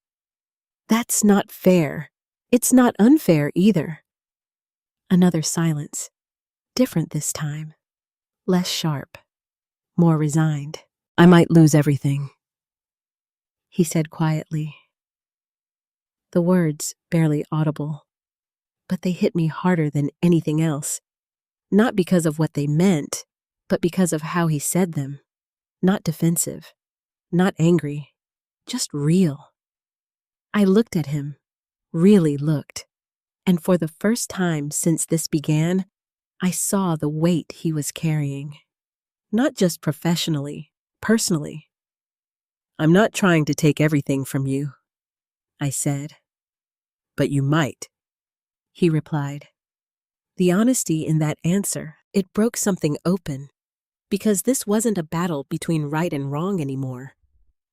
That's not fair. It's not unfair either. Another silence, different this time, less sharp. more resigned. I might lose everything, he said quietly. The words barely audible, but they hit me harder than anything else. Not because of what they meant, but because of how he said them. Not defensive, not angry, just real. I looked at him, really looked, and for the first time since this began, I saw the weight he was carrying. Not just professionally, personally. I'm not trying to take everything from you, I said. But you might, he replied. The honesty in that answer, it broke something open, because this wasn't a battle between right and wrong anymore.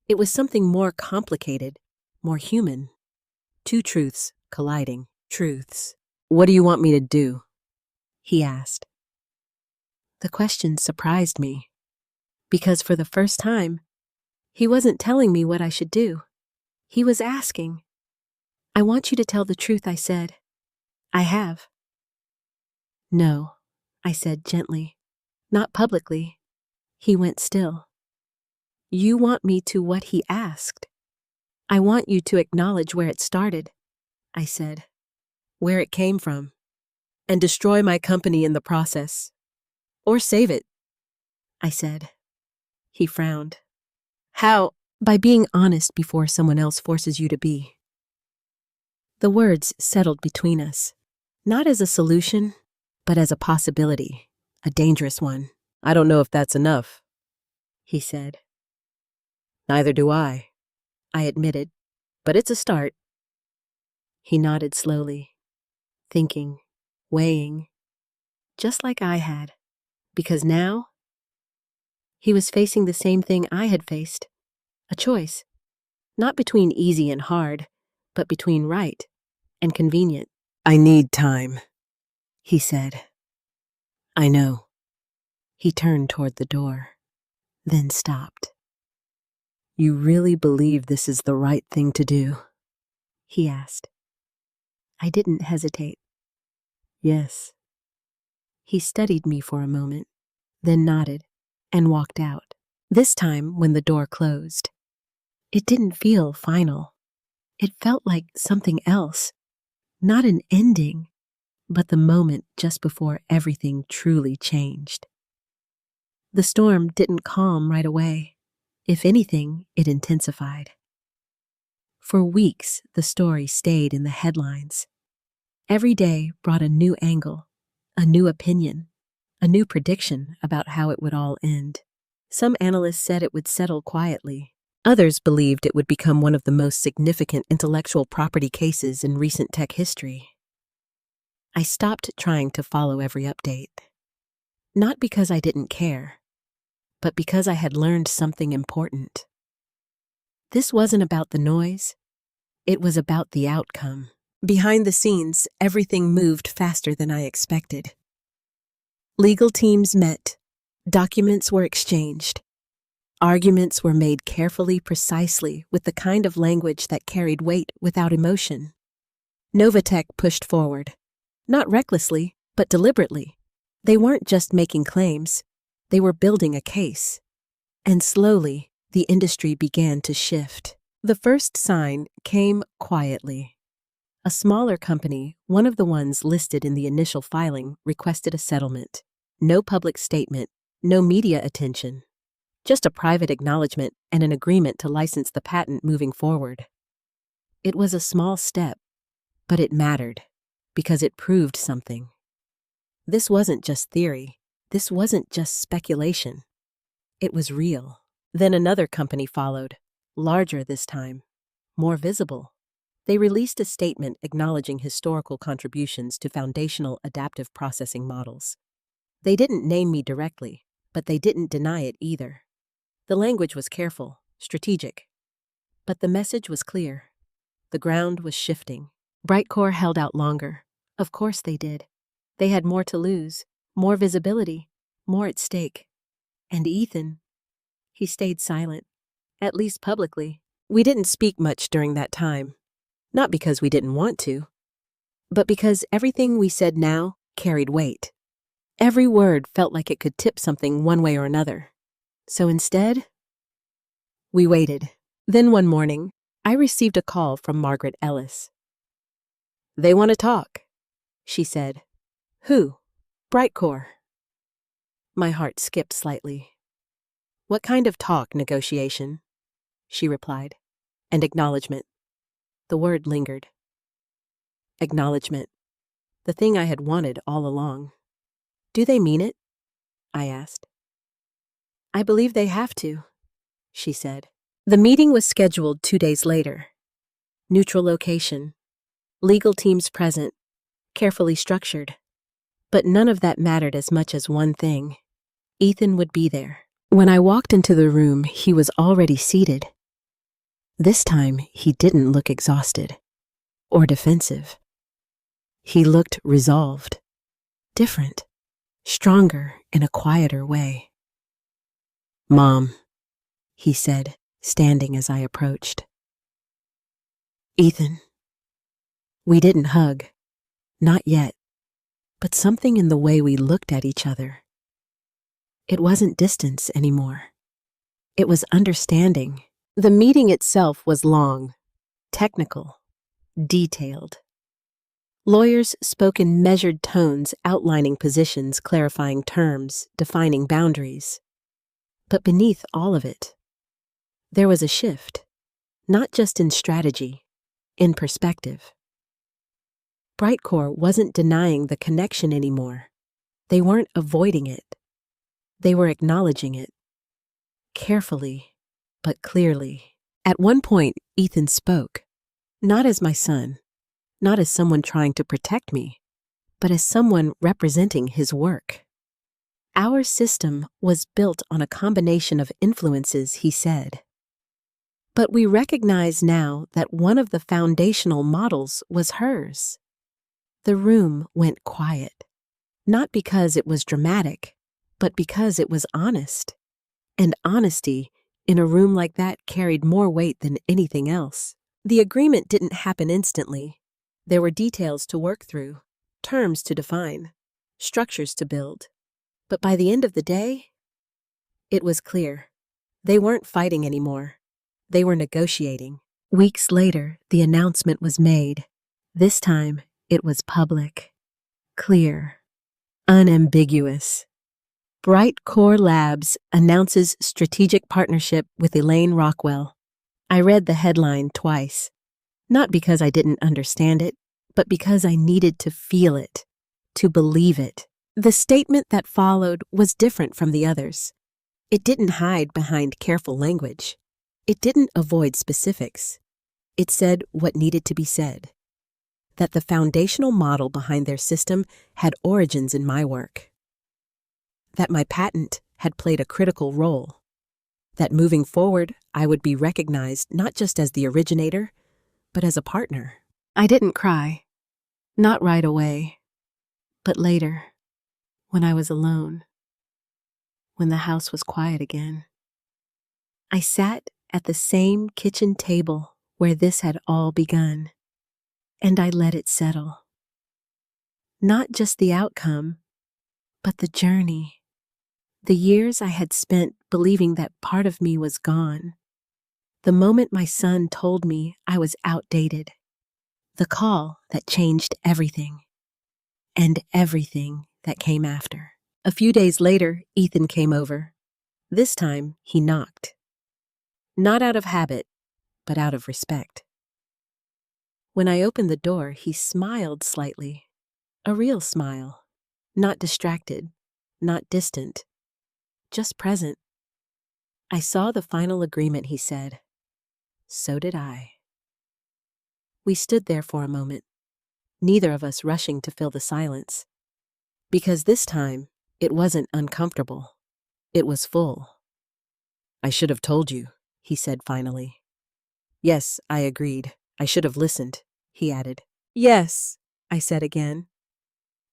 It was something more complicated, more human. Two truths colliding. Truths. What do you want me to do? He asked. The question surprised me, because for the first time, he wasn't telling me what I should do. He was asking. I want you to tell the truth, I said. I have. No, I said gently. Not publicly. He went still. You want me to what he asked. I want you to acknowledge where it started, I said. Where it came from. And destroy my company in the process. Or save it, I said. He frowned. How? By being honest before someone else forces you to be. The words settled between us, not as a solution, but as a possibility, a dangerous one. I don't know if that's enough, he said. Neither do I admitted, but it's a start. He nodded slowly, thinking, weighing, just like I had, because now he was facing the same thing I had faced, a choice, not between easy and hard, but between right and convenient. I need time, he said. I know. He turned toward the door, then stopped. You really believe this is the right thing to do? He asked. I didn't hesitate. Yes. He studied me for a moment, then nodded and walked out. This time when the door closed, it didn't feel final. It felt like something else. Not an ending, but the moment just before everything truly changed. The storm didn't calm right away. If anything, it intensified. For weeks, the story stayed in the headlines. Every day brought a new angle, a new opinion, a new prediction about how it would all end. Some analysts said it would settle quietly. Others believed it would become one of the most significant intellectual property cases in recent tech history. I stopped trying to follow every update. Not because I didn't care, but because I had learned something important. This wasn't about the noise. It was about the outcome. Behind the scenes, everything moved faster than I expected. Legal teams met. Documents were exchanged. Arguments were made carefully, precisely, with the kind of language that carried weight without emotion. Novatech pushed forward. Not recklessly, but deliberately. They weren't just making claims. They were building a case. And slowly, the industry began to shift. The first sign came quietly. A smaller company, one of the ones listed in the initial filing, requested a settlement. No public statement, no media attention. Just a private acknowledgement and an agreement to license the patent moving forward. It was a small step, but it mattered, because it proved something. This wasn't just theory. This wasn't just speculation. It was real. Then another company followed, larger this time, more visible. They released a statement acknowledging historical contributions to foundational adaptive processing models. They didn't name me directly, but they didn't deny it either. The language was careful, strategic. But the message was clear. The ground was shifting. Brightcore held out longer. Of course they did. They had more to lose, more visibility, more at stake. And Ethan, he stayed silent, at least publicly. We didn't speak much during that time. Not because we didn't want to, but because everything we said now carried weight. Every word felt like it could tip something one way or another. So instead, we waited. Then one morning, I received a call from Margaret Ellis. "They want to talk," she said. "Who?" "Brightcore." My heart skipped slightly. "What kind of talk, negotiation?" she replied. "And acknowledgement." The word lingered. Acknowledgement. The thing I had wanted all along. "Do they mean it?" I asked. "I believe they have to," she said. The meeting was scheduled 2 days later. Neutral location. Legal teams present. Carefully structured. But none of that mattered as much as one thing. Ethan would be there. When I walked into the room, he was already seated. This time, he didn't look exhausted or defensive. He looked resolved, different, stronger in a quieter way. "Mom," he said, standing as I approached. "Ethan." We didn't hug, not yet, but something in the way we looked at each other. It wasn't distance anymore. It was understanding. The meeting itself was long, technical, detailed. Lawyers spoke in measured tones, outlining positions, clarifying terms, defining boundaries. But beneath all of it, there was a shift, not just in strategy, in perspective. Brightcore wasn't denying the connection anymore. They weren't avoiding it. They were acknowledging it. Carefully, but clearly. At one point, Ethan spoke, not as my son, not as someone trying to protect me, but as someone representing his work. "Our system was built on a combination of influences," he said. "But we recognize now that one of the foundational models was hers." The room went quiet, not because it was dramatic, but because it was honest. And honesty in a room like that carried more weight than anything else. The agreement didn't happen instantly. There were details to work through, terms to define, structures to build. But by the end of the day, it was clear. They weren't fighting anymore. They were negotiating. Weeks later, the announcement was made. This time, it was public, clear, unambiguous. Brightcore Labs announces strategic partnership with Elaine Rockwell. I read the headline twice, not because I didn't understand it, but because I needed to feel it, to believe it. The statement that followed was different from the others. It didn't hide behind careful language. It didn't avoid specifics. It said what needed to be said. That the foundational model behind their system had origins in my work. That my patent had played a critical role. That moving forward, I would be recognized not just as the originator, but as a partner. I didn't cry. Not right away. But later, when I was alone. When the house was quiet again. I sat at the same kitchen table where this had all begun. And I let it settle. Not just the outcome, but the journey. The years I had spent believing that part of me was gone. The moment my son told me I was outdated. The call that changed everything. And everything that came after. A few days later, Ethan came over. This time, he knocked. Not out of habit, but out of respect. When I opened the door, he smiled slightly. A real smile. Not distracted, not distant, just present. "I saw the final agreement," he said. So did I. We stood there for a moment, neither of us rushing to fill the silence. Because this time, it wasn't uncomfortable. It was full. "I should have told you," he said finally. "Yes," I agreed. "I should have listened," he added. "Yes," I said again.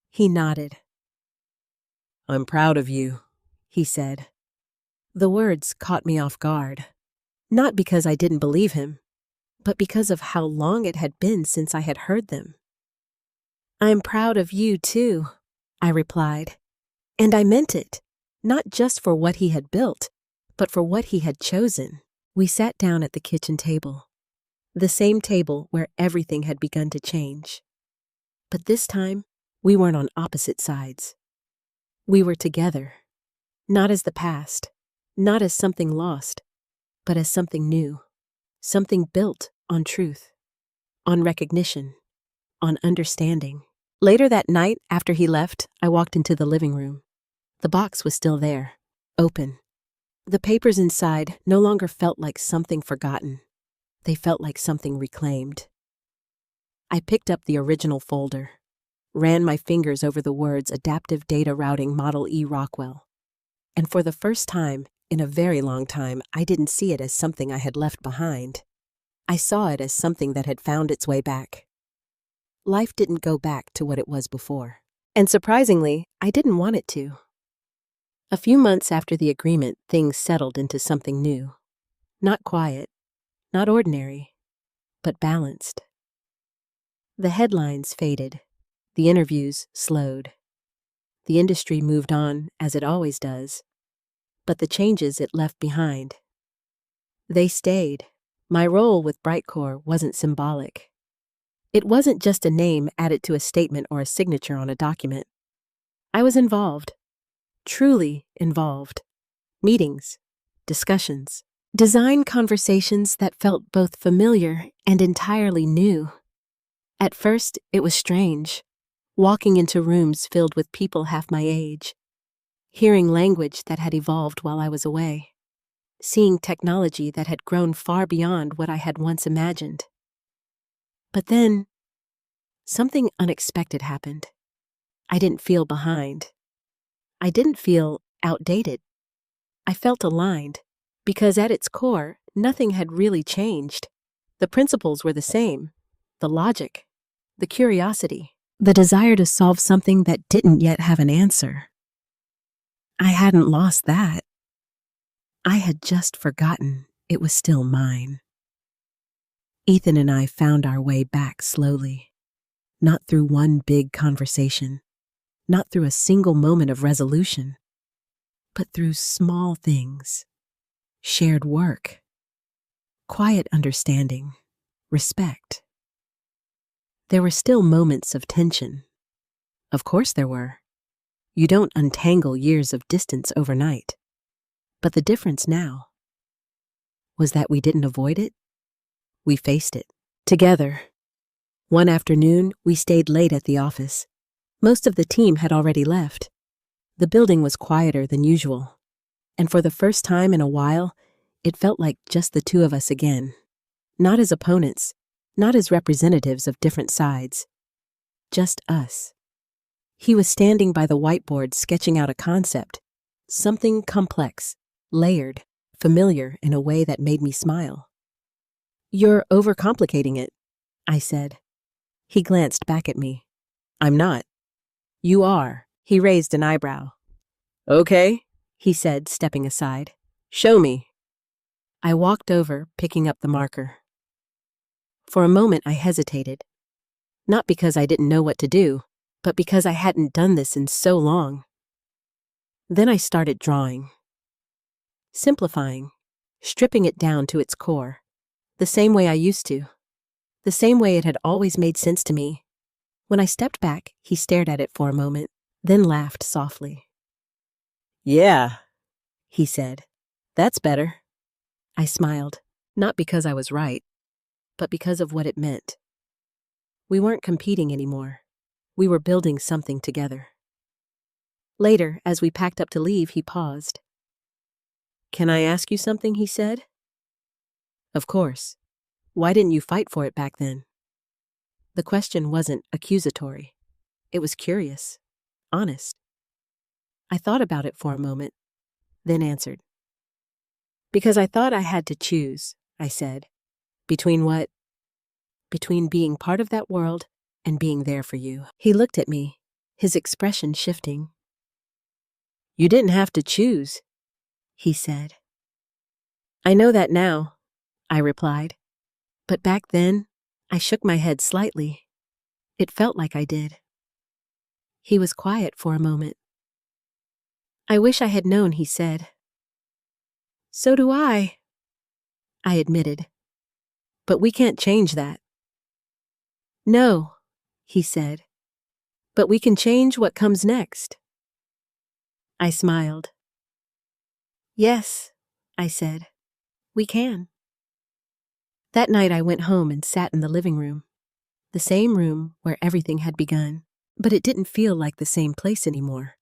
He nodded. "I'm proud of you," he said. The words caught me off guard. Not because I didn't believe him, but because of how long it had been since I had heard them. "I'm proud of you, too," I replied. And I meant it, not just for what he had built, but for what he had chosen. We sat down at the kitchen table, the same table where everything had begun to change. But this time, we weren't on opposite sides. We were together, not as the past, not as something lost, but as something new, something built on truth, on recognition, on understanding. Later that night, after he left, I walked into the living room. The box was still there, open. The papers inside no longer felt like something forgotten. They felt like something reclaimed. I picked up the original folder, ran my fingers over the words Adaptive Data Routing Model E Rockwell. And for the first time, in a very long time, I didn't see it as something I had left behind. I saw it as something that had found its way back. Life didn't go back to what it was before. And surprisingly, I didn't want it to. A few months after the agreement, things settled into something new. Not quiet, not ordinary, but balanced. The headlines faded. The interviews slowed. The industry moved on, as it always does. But the changes it left behind, they stayed. My role with Brightcore wasn't symbolic. It wasn't just a name added to a statement or a signature on a document. I was involved, truly involved. Meetings, discussions, design conversations that felt both familiar and entirely new. At first, it was strange, walking into rooms filled with people half my age, hearing language that had evolved while I was away, seeing technology that had grown far beyond what I had once imagined. But then, something unexpected happened. I didn't feel behind. I didn't feel outdated. I felt aligned, because at its core, nothing had really changed. The principles were the same, the logic, the curiosity, the desire to solve something that didn't yet have an answer. I hadn't lost that. I had just forgotten it was still mine. Ethan and I found our way back slowly, not through one big conversation, not through a single moment of resolution, but through small things, shared work, quiet understanding, respect. There were still moments of tension. Of course there were. You don't untangle years of distance overnight. But the difference now was that we didn't avoid it. We faced it together. One afternoon, we stayed late at the office. Most of the team had already left. The building was quieter than usual. And for the first time in a while, it felt like just the two of us again. Not as opponents, not as representatives of different sides. Just us. He was standing by the whiteboard sketching out a concept, something complex, layered, familiar in a way that made me smile. "You're overcomplicating it," I said. He glanced back at me. "I'm not." "You are." He raised an eyebrow. "Okay," he said, stepping aside. "Show me." I walked over, picking up the marker. For a moment I hesitated, not because I didn't know what to do, but because I hadn't done this in so long. Then I started drawing. Simplifying, stripping it down to its core, the same way I used to, the same way it had always made sense to me. When I stepped back, he stared at it for a moment, then laughed softly. "Yeah," he said. "That's better." I smiled, not because I was right, but because of what it meant. We weren't competing anymore. We were building something together. Later, as we packed up to leave, he paused. "Can I ask you something?" he said. "Of course. Why didn't you fight for it back then?" The question wasn't accusatory. It was curious, honest. I thought about it for a moment, then answered. "Because I thought I had to choose," I said. "Between what?" "Between being part of that world and being there for you." He looked at me, his expression shifting. "You didn't have to choose," he said. "I know that now," I replied. But back then, I shook my head slightly. It felt like I did. He was quiet for a moment. "I wish I had known," he said. So do I admitted. But we can't change that. No, he said. But we can change what comes next. I smiled. Yes, I said. We can. That night I went home and sat in the living room. The same room where everything had begun. But it didn't feel like the same place anymore.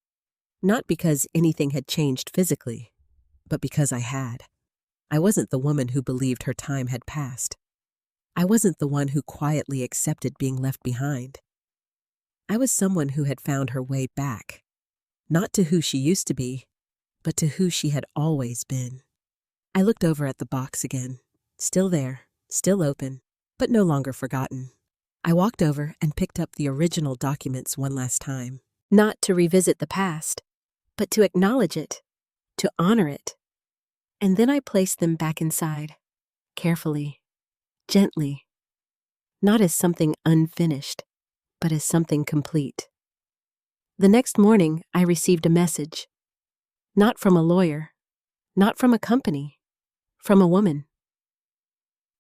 Not because anything had changed physically, but because I had. I wasn't the woman who believed her time had passed. I wasn't the one who quietly accepted being left behind. I was someone who had found her way back, not to who she used to be, but to who she had always been. I looked over at the box again, still there, still open, but no longer forgotten. I walked over and picked up the original documents one last time, not to revisit the past, but to acknowledge it, to honor it. And then I placed them back inside, carefully, gently, not as something unfinished, but as something complete. The next morning, I received a message. Not from a lawyer, not from a company, from a woman.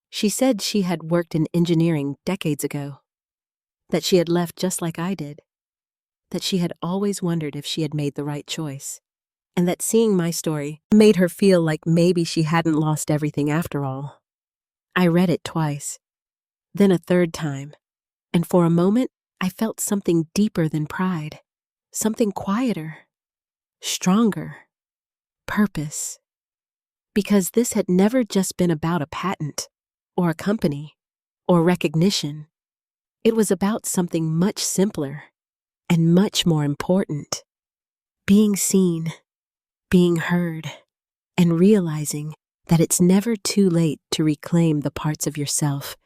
She said she had worked in engineering decades ago, that she had left just like I did, that she had always wondered if she had made the right choice, and that seeing my story made her feel like maybe she hadn't lost everything after all. I read it twice, then a third time, and for a moment I felt something deeper than pride, something quieter, stronger, purpose. Because this had never just been about a patent, or a company, or recognition. It was about something much simpler and much more important. Being seen, being heard, and realizing that it's never too late to reclaim the parts of yourself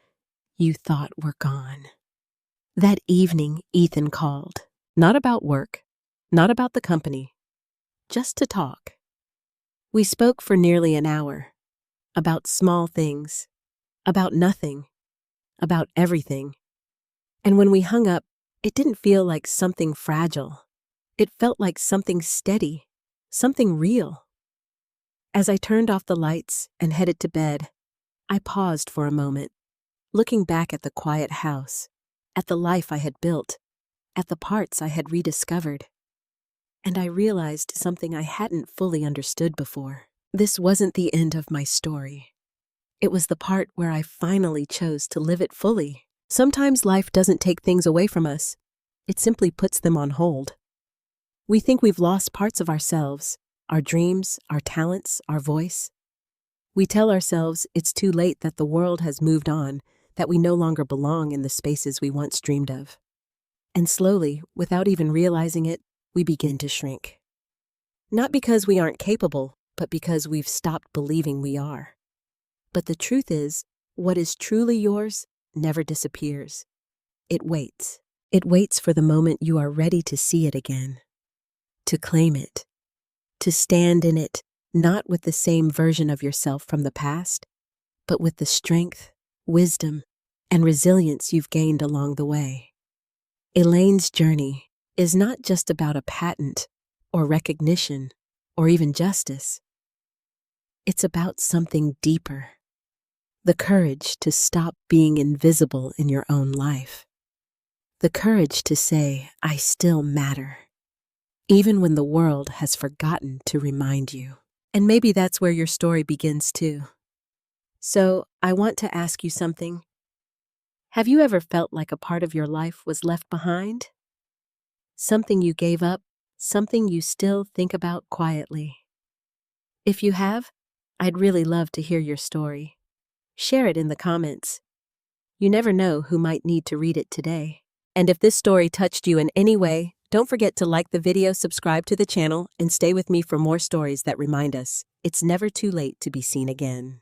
you thought were gone. That evening, Ethan called, not about work, not about the company, just to talk. We spoke for nearly an hour, about small things, about nothing, about everything. And when we hung up, it didn't feel like something fragile. It felt like something steady, something real. As I turned off the lights and headed to bed, I paused for a moment, looking back at the quiet house, at the life I had built, at the parts I had rediscovered. And I realized something I hadn't fully understood before. This wasn't the end of my story. It was the part where I finally chose to live it fully. Sometimes life doesn't take things away from us. It simply puts them on hold. We think we've lost parts of ourselves, our dreams, our talents, our voice. We tell ourselves it's too late, that the world has moved on, that we no longer belong in the spaces we once dreamed of. And slowly, without even realizing it, we begin to shrink. Not because we aren't capable, but because we've stopped believing we are. But the truth is, what is truly yours never disappears. It waits. It waits for the moment you are ready to see it again, to claim it, to stand in it, not with the same version of yourself from the past, but with the strength, wisdom, and resilience you've gained along the way. Elaine's journey is not just about a patent or recognition or even justice. It's about something deeper. The courage to stop being invisible in your own life. The courage to say, I still matter, even when the world has forgotten to remind you. And maybe that's where your story begins too. So, I want to ask you something. Have you ever felt like a part of your life was left behind? Something you gave up, something you still think about quietly. If you have, I'd really love to hear your story. Share it in the comments. You never know who might need to read it today. And if this story touched you in any way, don't forget to like the video, subscribe to the channel, and stay with me for more stories that remind us it's never too late to be seen again.